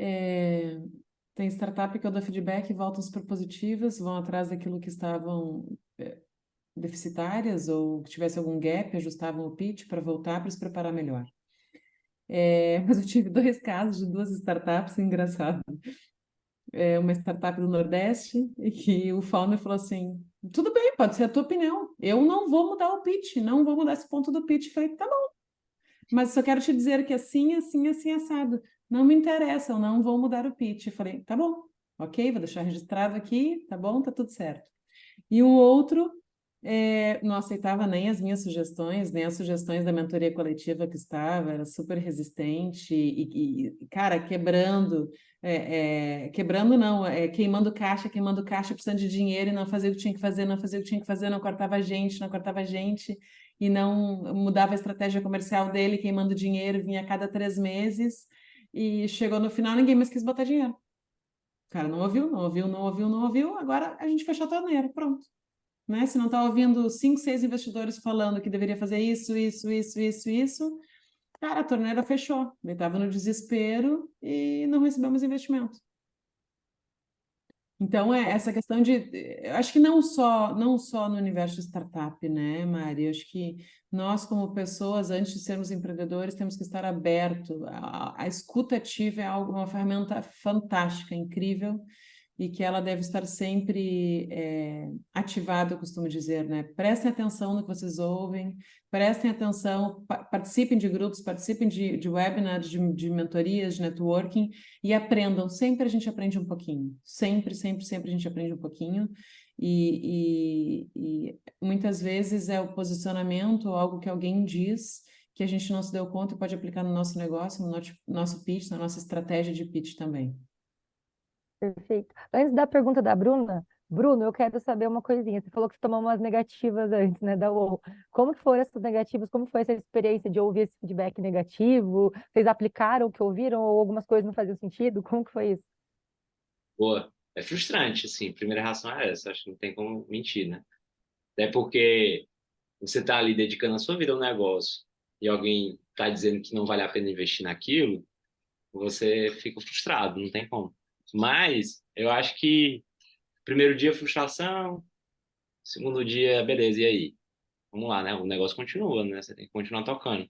tem startup que eu dou feedback e voltam super positivas, vão atrás daquilo que estavam deficitárias ou que tivesse algum gap, ajustavam o pitch para voltar para se preparar melhor. Mas eu tive dois casos de duas startups, engraçado. Uma startup do Nordeste e que o founder falou assim, tudo bem, pode ser a tua opinião, eu não vou mudar o pitch, não vou mudar esse ponto do pitch. Eu falei, tá bom, mas só quero te dizer que assim, assim, assim, assado. Não me interessa, eu não vou mudar o pitch. Eu falei, tá bom, ok, vou deixar registrado aqui, tá bom, tá tudo certo. E o outro não aceitava nem as minhas sugestões, nem as sugestões da mentoria coletiva que estava, era super resistente e cara, quebrando não, queimando caixa, precisando de dinheiro e não fazia o que tinha que fazer, não fazia o que tinha que fazer, não cortava a gente e não mudava a estratégia comercial dele, queimando dinheiro, vinha a cada 3 meses e chegou no final, ninguém mais quis botar dinheiro. O cara não ouviu, não ouviu, não ouviu, não ouviu, agora a gente fechou a torneira, pronto. Né? Se não está ouvindo 5, 6 investidores falando que deveria fazer isso, cara, a torneira fechou. Ele estava no desespero e não recebemos investimento. Então, essa questão de... Eu acho que não só no universo de startup, né, Mari? Eu acho que nós, como pessoas, antes de sermos empreendedores, temos que estar aberto. A escuta ativa é uma ferramenta fantástica, incrível, e que ela deve estar sempre ativada, eu costumo dizer, né? Prestem atenção no que vocês ouvem, prestem atenção, participem de grupos, participem de webinars, de mentorias, de networking e aprendam. Sempre a gente aprende um pouquinho. Sempre, sempre, sempre a gente aprende um pouquinho. E muitas vezes é o posicionamento, algo que alguém diz que a gente não se deu conta e pode aplicar no nosso negócio, no nosso pitch, na nossa estratégia de pitch também. Perfeito. Antes da pergunta da Bruna, Bruno, eu quero saber uma coisinha. Você falou que você tomou umas negativas antes, né, da UOL. Como que foram essas negativas? Como foi essa experiência de ouvir esse feedback negativo? Vocês aplicaram o que ouviram ou algumas coisas não faziam sentido? Como que foi isso? Boa. É frustrante, assim. A primeira reação é essa. Acho que não tem como mentir, né? Até porque você tá ali dedicando a sua vida ao negócio e alguém tá dizendo que não vale a pena investir naquilo, você fica frustrado, não tem como. Mas eu acho que primeiro dia frustração, segundo dia, beleza, e aí? Vamos lá, né? O negócio continua, né? Você tem que continuar tocando.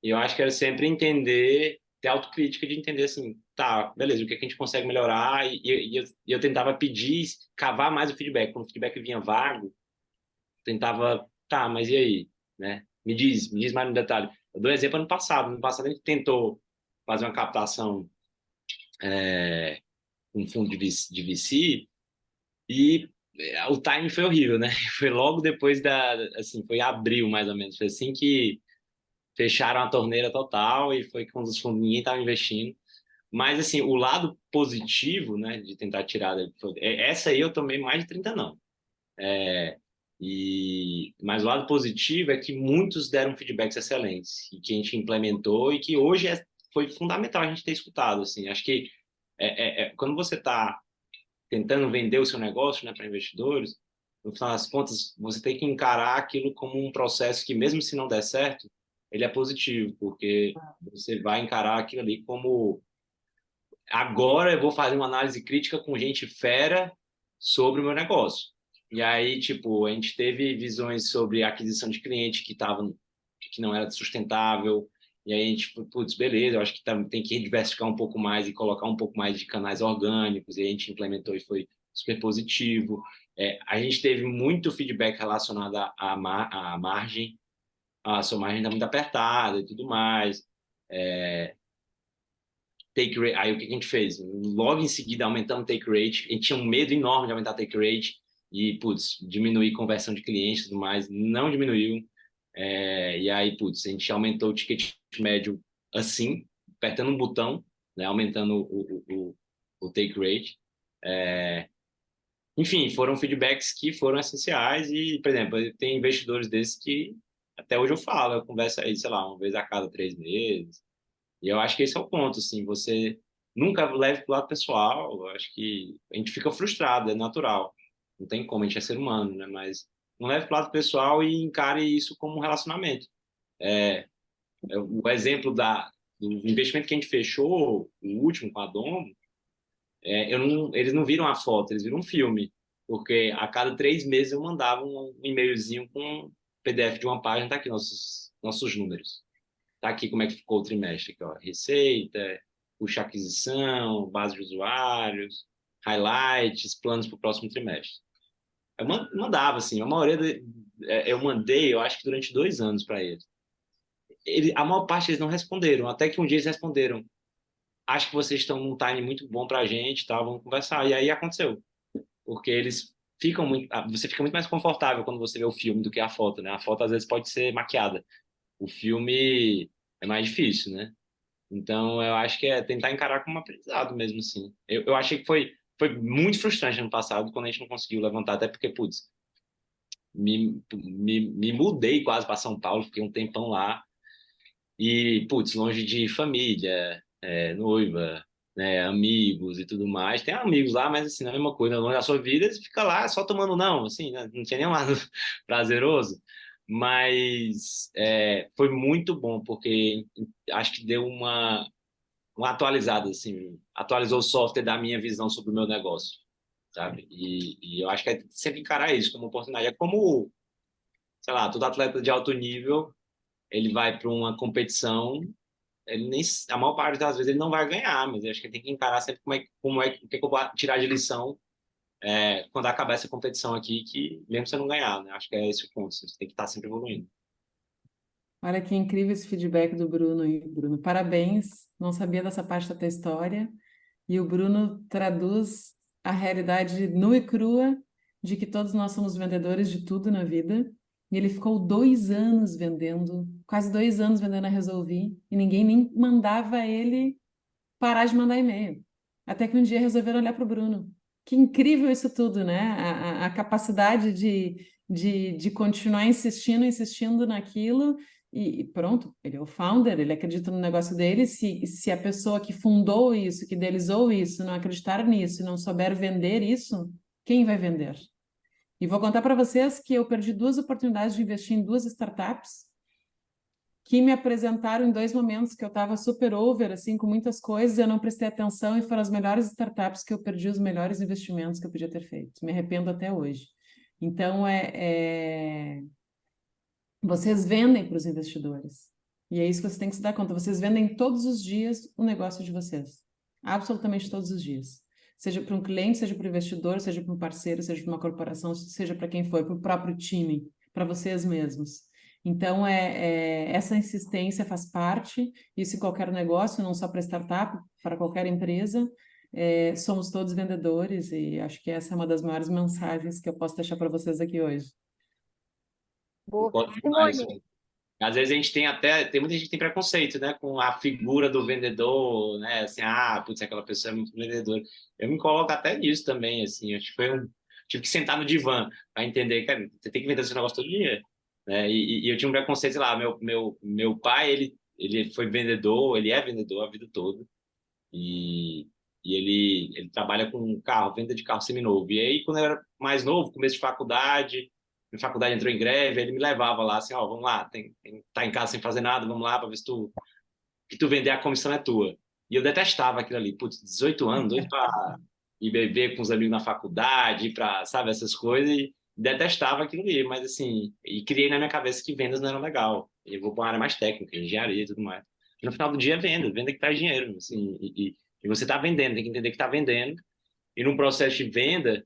E eu acho que era sempre entender, ter autocrítica de entender assim, tá, beleza, o que é que a gente consegue melhorar? E eu tentava pedir, cavar mais o feedback. Quando o feedback vinha vago, tentava, tá, mas e aí? Né? Me diz mais no detalhe. Eu dou um exemplo ano passado. No passado a gente tentou fazer uma captação com um fundo de VC e o timing foi horrível, né? Foi logo depois assim, foi em abril mais ou menos. Foi assim que fecharam a torneira total e foi quando os fundos ninguém estava investindo. Mas assim, o lado positivo, né, de tentar tirar essa aí eu tomei mais de 30 não. Mas o lado positivo é que muitos deram feedbacks excelentes e que a gente implementou e que hoje foi fundamental a gente ter escutado. Assim, acho que quando você está tentando vender o seu negócio, né, para investidores, no final das contas, você tem que encarar aquilo como um processo que, mesmo se não der certo, ele é positivo, porque você vai encarar aquilo ali como agora eu vou fazer uma análise crítica com gente fera sobre o meu negócio. E aí, tipo, a gente teve visões sobre aquisição de cliente que não era sustentável. E aí a gente, putz, beleza, eu acho que tem que diversificar um pouco mais e colocar um pouco mais de canais orgânicos. E a gente implementou e foi super positivo. A gente teve muito feedback relacionado à margem. A sua margem está muito apertada e tudo mais. Take rate, aí o que a gente fez? Logo em seguida aumentamos take rate, a gente tinha um medo enorme de aumentar take rate e, putz, diminuir conversão de clientes e tudo mais, não diminuiu. E aí, putz, a gente aumentou o ticket médio assim, apertando um botão, né, aumentando o take rate. Enfim, foram feedbacks que foram essenciais e, por exemplo, tem investidores desses que até hoje eu converso aí, sei lá, uma vez a cada 3 meses. E eu acho que esse é o ponto, assim, você nunca leve pro lado pessoal, eu acho que a gente fica frustrado, é natural, não tem como, a gente é ser humano, né, mas não leve pro lado pessoal e encare isso como um relacionamento. O exemplo do investimento que a gente fechou, o último com a Domo, eles não viram a foto, eles viram um filme, porque a cada 3 meses eu mandava um e-mailzinho com um PDF de uma página, tá aqui nossos números. Tá aqui como é que ficou o trimestre, aqui, ó. Receita, custo de aquisição, base de usuários, highlights, planos para o próximo trimestre. Eu mandava, assim, a maioria eu mandei, eu acho que durante 2 anos para eles. A maior parte eles não responderam, até que um dia eles responderam. Acho que vocês estão num time muito bom para a gente, tá? Vamos conversar. E aí aconteceu, porque eles ficam você fica muito mais confortável quando você vê o filme do que a foto, né? A foto às vezes pode ser maquiada. O filme é mais difícil, né? Então, eu acho que é tentar encarar como um aprendizado mesmo, assim. Eu achei que foi muito frustrante ano passado, quando a gente não conseguiu levantar, até porque, putz, me mudei quase para São Paulo, fiquei um tempão lá, e, putz, longe de família, noiva, né, amigos e tudo mais. Tem amigos lá, mas, assim, não é a mesma coisa. Longe da sua vida, você fica lá só tomando não, assim, né? Não tinha nem um lado prazeroso. Mas foi muito bom, porque acho que deu uma atualizada, assim, atualizou o software da minha visão sobre o meu negócio, sabe? E eu acho que é sempre encarar isso como oportunidade. É como, sei lá, todo atleta de alto nível, ele vai para uma competição, ele nem, a maior parte das vezes ele não vai ganhar, mas eu acho que ele tem que encarar sempre o que eu vou tirar de lição quando acabar essa competição aqui, que mesmo você não ganhar, né? Acho que é esse o ponto, você tem que estar sempre evoluindo. Olha que incrível esse feedback do Bruno aí, Bruno. Parabéns. Não sabia dessa parte da tua história. E o Bruno traduz a realidade nua e crua de que todos nós somos vendedores de tudo na vida E ele ficou 2 anos vendendo, quase 2 anos vendendo a Resolvi, e ninguém nem mandava ele parar de mandar e-mail. Até que um dia resolveram olhar para o Bruno. Que incrível isso tudo, né? A capacidade de continuar insistindo naquilo, e pronto, ele é o founder, ele acredita no negócio dele. Se a pessoa que fundou isso, que idealizou isso, não acreditar nisso e não souber vender isso, quem vai vender? E vou contar para vocês que eu perdi 2 oportunidades de investir em 2 startups que me apresentaram em 2 momentos que eu estava super over, assim, com muitas coisas, eu não prestei atenção e foram as melhores startups que eu perdi os melhores investimentos que eu podia ter feito. Me arrependo até hoje. Então, vocês vendem para os investidores. E é isso que você tem que se dar conta. Vocês vendem todos os dias o negócio de vocês. Absolutamente todos os dias. Seja para um cliente, seja para um investidor, seja para um parceiro, seja para uma corporação, seja para quem for, para o próprio time, para vocês mesmos. Então, essa insistência faz parte, isso em qualquer negócio, não só para startup, para qualquer empresa. Somos todos vendedores e acho que essa é uma das maiores mensagens que eu posso deixar para vocês aqui hoje. Boa. Concordo demais. Simone, Às vezes a gente tem muita gente que tem preconceito, né, com a figura do vendedor, né, assim, putz, aquela pessoa é muito vendedora. Eu me coloco até nisso também, assim, acho que tive que sentar no divã para entender, cara, você tem que vender esse negócio todo dia, né, e eu tinha um preconceito, sei lá, meu pai, ele foi vendedor, ele é vendedor a vida toda, e, ele trabalha com carro, venda de carro seminovo, e aí quando eu era mais novo, começo de faculdade, minha faculdade entrou em greve, ele me levava lá, assim, ó, vamos lá, tá em casa sem fazer nada, vamos lá para ver se que tu vender, a comissão é tua. E eu detestava aquilo ali, putz, 18 anos, doido para ir beber com os amigos na faculdade, ir para, sabe, essas coisas, e detestava aquilo ali, mas assim, e criei na minha cabeça que vendas não eram legal, e eu vou para uma área mais técnica, engenharia e tudo mais. E no final do dia é venda que traz dinheiro, assim, e você tá vendendo, tem que entender que tá vendendo, e num processo de venda,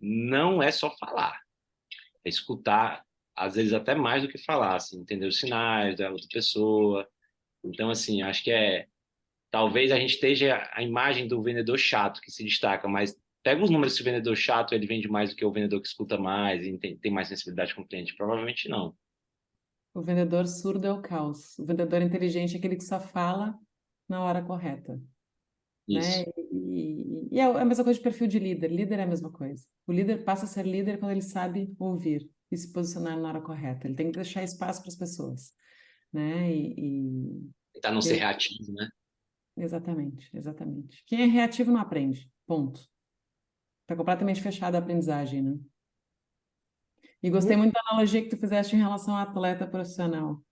não é só falar, é escutar, às vezes até mais do que falar, assim, entender os sinais da outra pessoa. Então, assim, acho que talvez a gente esteja a imagem do vendedor chato que se destaca, mas pega os números se o vendedor chato ele vende mais do que o vendedor que escuta mais e tem mais sensibilidade com o cliente. Provavelmente não. O vendedor surdo é o caos. O vendedor inteligente é aquele que só fala na hora correta, né? Isso. E é a mesma coisa de perfil de líder. Líder é a mesma coisa. O líder passa a ser líder quando ele sabe ouvir e se posicionar na hora correta. Ele tem que deixar espaço para as pessoas, né? Tentar não ser reativo, né? Exatamente, exatamente. Quem é reativo não aprende. Ponto. Está completamente fechada a aprendizagem, né? E gostei muito da analogia que tu fizeste em relação ao atleta profissional.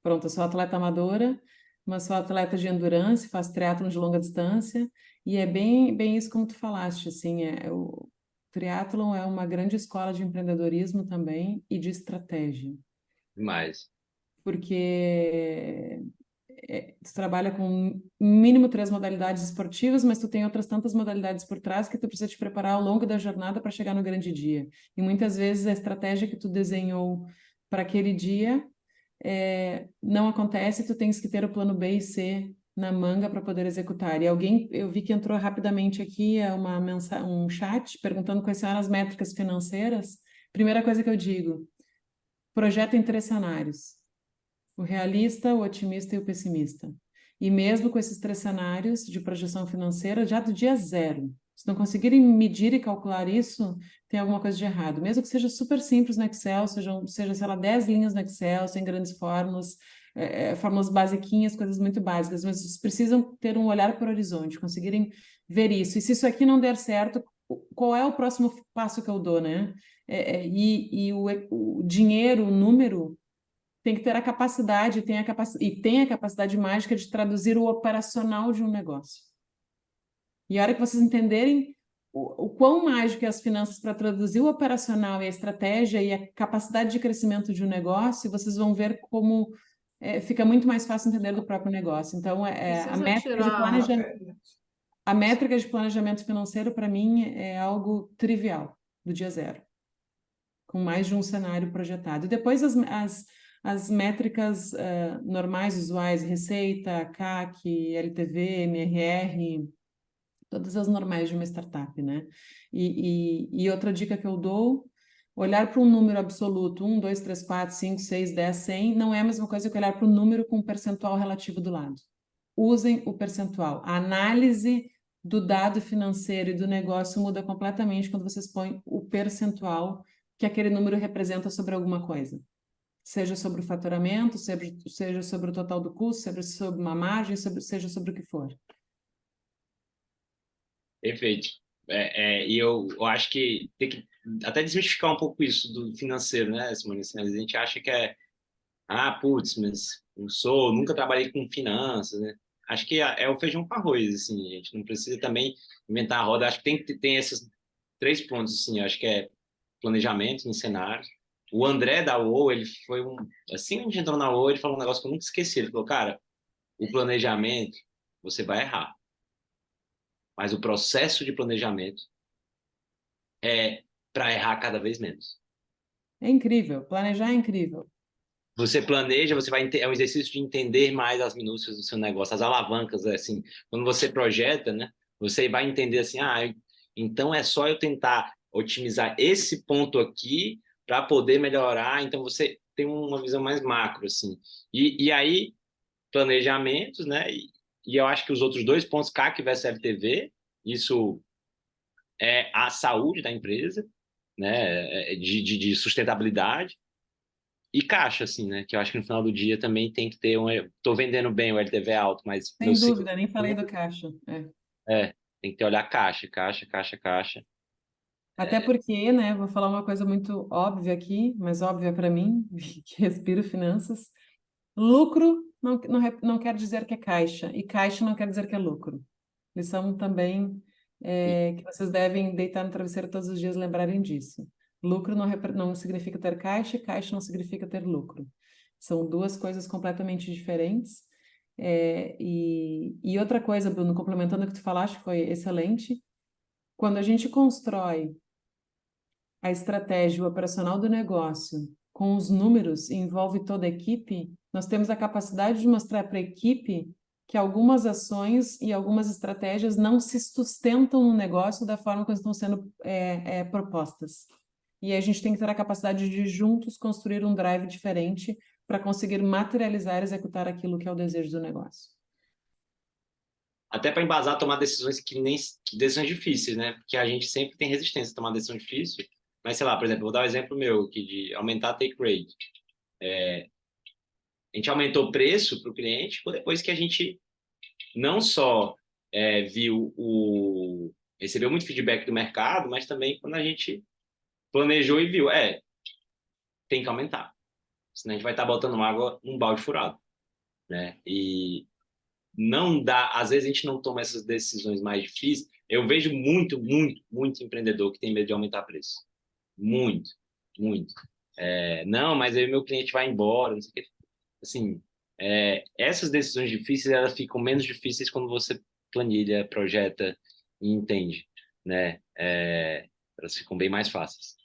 Pronto, eu sou atleta amadora, mas sou atleta de endurance, faço triatlon de longa distância, e é bem isso como tu falaste, assim, o triatlon é uma grande escola de empreendedorismo também e de estratégia, Demais. porque tu trabalha com mínimo 3 modalidades esportivas, mas tu tem outras tantas modalidades por trás que tu precisa te preparar ao longo da jornada para chegar no grande dia. E muitas vezes a estratégia que tu desenhou para aquele dia não acontece, tu tens que ter o plano B e C na manga para poder executar. E eu vi que entrou rapidamente aqui um chat perguntando quais são as métricas financeiras. Primeira coisa que eu digo, projeto em 3 cenários. O realista, o otimista e o pessimista. E mesmo com esses 3 cenários de projeção financeira, já do dia zero, se não conseguirem medir e calcular isso, tem alguma coisa de errado. Mesmo que seja super simples no Excel, seja sei lá, 10 linhas no Excel, sem grandes fórmulas, fórmulas basiquinhas, coisas muito básicas, mas vocês precisam ter um olhar para o horizonte, conseguirem ver isso. E se isso aqui não der certo, qual é o próximo passo que eu dou, né? O dinheiro, o número, tem que ter a capacidade, tem a capacidade mágica de traduzir o operacional de um negócio. E a hora que vocês entenderem o quão mágico é as finanças para traduzir o operacional e a estratégia e a capacidade de crescimento de um negócio, vocês vão ver como fica muito mais fácil entender do próprio negócio. Então, a métrica de planejamento financeiro, para mim, é algo trivial, do dia zero, com mais de um cenário projetado. E depois as métricas normais, usuais, receita, CAC, LTV, MRR, todas as normais de uma startup, né? E outra dica que eu dou Olhar para um número absoluto, 1, 2, 3, 4, 5, 6, 10, 100, não é a mesma coisa que olhar para um número com um percentual relativo do lado. Usem o percentual. A análise do dado financeiro e do negócio muda completamente quando vocês põem o percentual que aquele número representa sobre alguma coisa. Seja sobre o faturamento, seja sobre o total do custo, seja sobre uma margem, seja sobre o que for. Perfeito. E eu acho que tem que até desmistificar um pouco isso do financeiro, né, Simone? Assim, a gente acha que putz, mas nunca trabalhei com finanças, né? Acho que é o feijão com arroz, assim, a gente não precisa também inventar a roda. Acho que tem esses 3 pontos, assim, acho que é planejamento em cenários. O André da UOL, ele foi assim que a gente entrou na UOL, ele falou um negócio que eu nunca esqueci. Ele falou, cara, o planejamento, você vai errar. Mas o processo de planejamento é para errar cada vez menos. É incrível, planejar é incrível. Você planeja, é um exercício de entender mais as minúcias do seu negócio, as alavancas, assim, quando você projeta, né, você vai entender assim, então é só eu tentar otimizar esse ponto aqui para poder melhorar, então você tem uma visão mais macro, assim. E aí, planejamentos, né, e eu acho que os outros 2 pontos, CAC versus LTV, isso é a saúde da empresa, né, de sustentabilidade, e caixa, assim, né? Que eu acho que no final do dia também tem que ter Tô vendendo bem, o LTV é alto, mas Sem dúvida, nem falei do caixa. tem que ter olhar caixa, caixa, caixa, caixa. Até porque, né, vou falar uma coisa muito óbvia aqui, mas óbvia para mim, que respiro finanças. Lucro não quer dizer que é caixa, e caixa não quer dizer que é lucro. Lição também que vocês devem deitar no travesseiro todos os dias e lembrarem disso. Lucro não significa ter caixa, e caixa não significa ter lucro. São 2 coisas completamente diferentes. E outra coisa, Bruno, complementando o que tu falaste, foi excelente. Quando a gente constrói a estratégia o operacional do negócio com os números e envolve toda a equipe, nós temos a capacidade de mostrar para a equipe que algumas ações e algumas estratégias não se sustentam no negócio da forma como estão sendo propostas. E a gente tem que ter a capacidade de juntos construir um drive diferente para conseguir materializar e executar aquilo que é o desejo do negócio. Até para embasar, tomar decisões que decisões difíceis, né? Porque a gente sempre tem resistência a tomar decisão difícil. Mas, sei lá, por exemplo, vou dar um exemplo meu aqui de aumentar a take rate. A gente aumentou o preço para o cliente depois que a gente não só recebeu muito feedback do mercado, mas também quando a gente planejou e viu, tem que aumentar. Senão a gente vai estar botando água num balde furado, né? E não dá, às vezes a gente não toma essas decisões mais difíceis. Eu vejo muito, muito, muito empreendedor que tem medo de aumentar preço. Muito, muito. Não, mas aí meu cliente vai embora, não sei o que. Assim, essas decisões difíceis, elas ficam menos difíceis quando você planilha, projeta e entende, né? Elas ficam bem mais fáceis.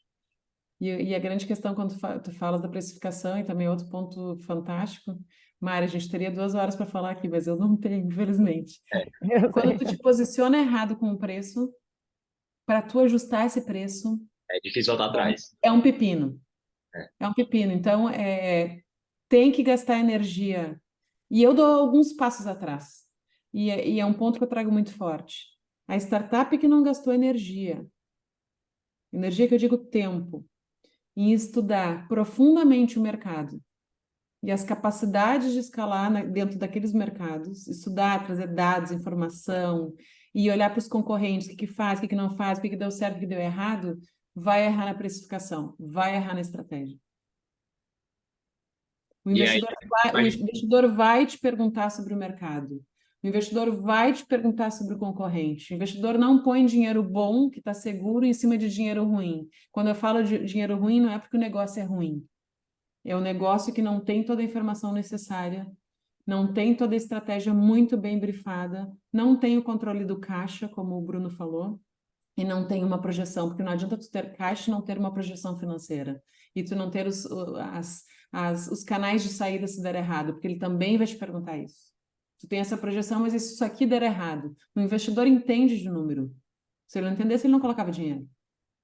E a grande questão quando tu falas da precificação, e também outro ponto fantástico, Mari, a gente teria 2 horas para falar aqui, mas eu não tenho, infelizmente. Quando tu te posiciona errado com o preço, para tu ajustar esse preço, É difícil voltar atrás. é um pepino. É um pepino. Então, tem que gastar energia. E eu dou alguns passos atrás. E é um ponto que eu trago muito forte. A startup que não gastou energia que eu digo tempo, em estudar profundamente o mercado e as capacidades de escalar dentro daqueles mercados, estudar, trazer dados, informação e olhar para os concorrentes, o que faz, o que não faz, o que deu certo, o que deu errado, vai errar na precificação, vai errar na estratégia. O investidor vai te perguntar sobre o mercado. O investidor vai te perguntar sobre o concorrente. O investidor não põe dinheiro bom, que está seguro, em cima de dinheiro ruim. Quando eu falo de dinheiro ruim, não é porque o negócio é ruim. É um negócio que não tem toda a informação necessária, não tem toda a estratégia muito bem brifada, não tem o controle do caixa, como o Bruno falou, e não tem uma projeção, porque não adianta tu ter caixa e não ter uma projeção financeira. E tu não ter os canais de saída se der errado, porque ele também vai te perguntar isso. Tu tem essa projeção, mas se isso aqui der errado, o investidor entende de número. Se ele não entendesse, ele não colocava dinheiro.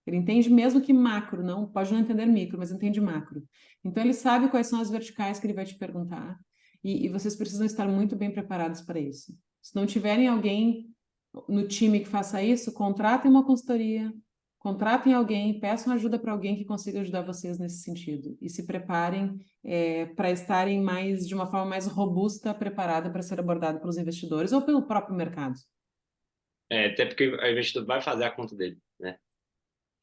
Ele entende mesmo que macro, não pode não entender micro, mas entende macro. Então, ele sabe quais são as verticais que ele vai te perguntar e vocês precisam estar muito bem preparados para isso. Se não tiverem alguém no time que faça isso, contratem uma consultoria, contratem alguém, peçam ajuda para alguém que consiga ajudar vocês nesse sentido e se preparem para estarem de uma forma mais robusta, preparada para ser abordado pelos investidores ou pelo próprio mercado. Até porque o investidor vai fazer a conta dele, né?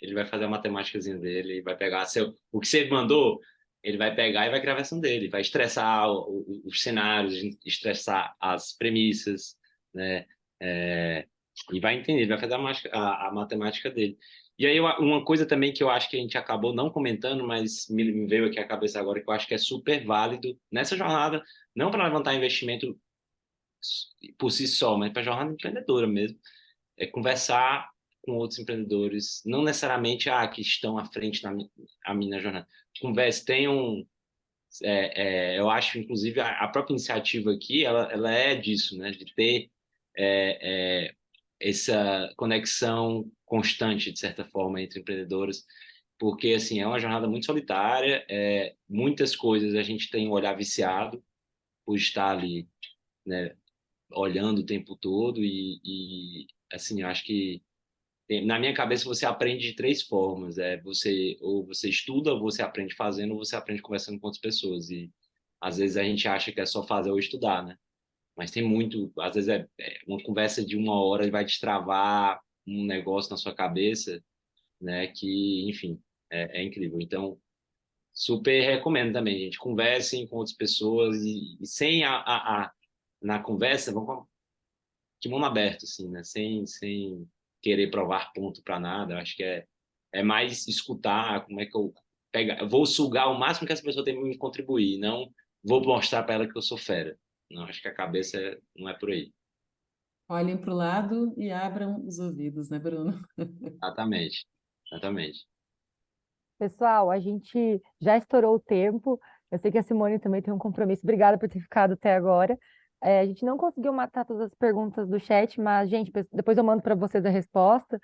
Ele vai fazer a matemáticazinha dele, vai pegar o que você mandou, ele vai pegar e vai criar a versão dele, vai estressar os cenários, estressar as premissas, né? E vai entender, ele vai fazer a matemática dele. E aí, uma coisa também que eu acho que a gente acabou não comentando, mas me veio aqui à cabeça agora, que eu acho que é super válido nessa jornada, não para levantar investimento por si só, mas para a jornada empreendedora mesmo, é conversar com outros empreendedores, não necessariamente que estão à frente a minha jornada. Converse, tenham... eu acho, inclusive, a própria iniciativa aqui, ela é disso, né? De ter essa conexão constante, de certa forma, entre empreendedores, porque, assim, é uma jornada muito solitária, muitas coisas a gente tem um olhar viciado por estar ali, né, olhando o tempo todo assim, eu acho que na minha cabeça você aprende de três formas, ou você estuda, ou você aprende fazendo, ou você aprende conversando com outras pessoas, e às vezes a gente acha que é só fazer ou estudar, né? Mas tem muito, às vezes uma conversa de 1 hora vai destravar um negócio na sua cabeça, né? Que, enfim, é incrível. Então, super recomendo também, gente. Conversem com outras pessoas e sem na conversa, vão de mão aberta, assim, né? Sem querer provar ponto para nada. Eu acho que é mais escutar como é que eu vou sugar o máximo que essa pessoa tem para me contribuir, não vou mostrar para ela que eu sou fera. Não, acho que a cabeça não é por aí. Olhem para o lado e abram os ouvidos, né, Bruno? Exatamente. Exatamente. Pessoal, a gente já estourou o tempo. Eu sei que a Simone também tem um compromisso. Obrigada por ter ficado até agora. A gente não conseguiu matar todas as perguntas do chat, mas, gente, depois eu mando para vocês a resposta.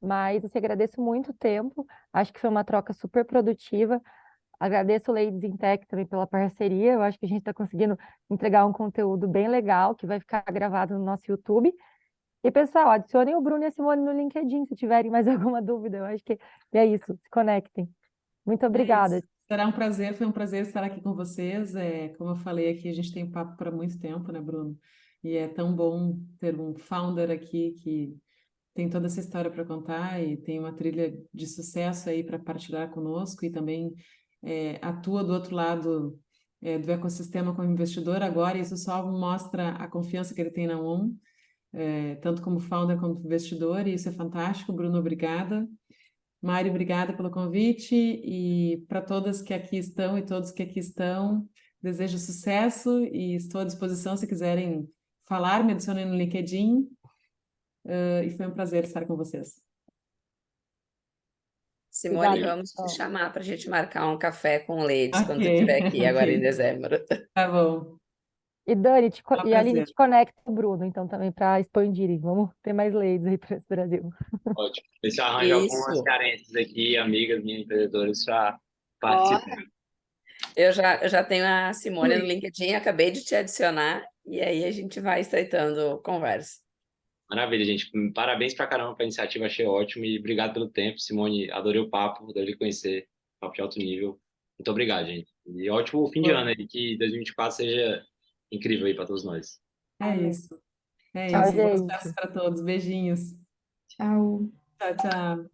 Mas eu te agradeço muito o tempo. Acho que foi uma troca super produtiva. Agradeço o Ladies in Tech também pela parceria. Eu acho que a gente está conseguindo entregar um conteúdo bem legal que vai ficar gravado no nosso YouTube. E, pessoal, adicionem o Bruno e a Simone no LinkedIn se tiverem mais alguma dúvida. Eu acho que é isso. Se conectem. Muito obrigada. Será um prazer, foi um prazer estar aqui com vocês. Como eu falei aqui, a gente tem papo para muito tempo, né, Bruno? E é tão bom ter um founder aqui que tem toda essa história para contar e tem uma trilha de sucesso aí para partilhar conosco e também atua do outro lado do ecossistema como investidor agora. Isso só mostra a confiança que ele tem na ON, tanto como founder como investidor, e isso é fantástico. Bruno, obrigada. Mari, obrigada pelo convite e para todas que aqui estão e todos que aqui estão, desejo sucesso e estou à disposição se quiserem falar, me adicionem no LinkedIn. E foi um prazer estar com vocês. Simone, Obrigada, vamos te pessoal. chamar para a gente marcar um café com o Ladies quando tu Ok, estiver aqui agora em ok. dezembro. Tá bom. E Dani, É um e a Aline prazer. te conecta o Bruno, então, também para expandirem. Vamos ter mais ladies aí para esse Brasil. Ótimo. Deixa eu arranjar algumas Isso. carências aqui, amigas minhas empreendedoras, para Ó, participar. eu já tenho a Simone no LinkedIn, acabei de te adicionar, e aí a gente vai estreitando conversa. Maravilha, gente. Parabéns pra caramba pela iniciativa, achei ótimo. E obrigado pelo tempo, Simone. Adorei o papo, adorei conhecer. Papo de alto nível. Muito obrigado, gente. E ótimo fim de ano aí, que 2024 seja incrível aí para todos nós. É Amém. isso. É Tchau, isso. Boas gente. festas para todos. Beijinhos. Tchau. Tchau, tchau.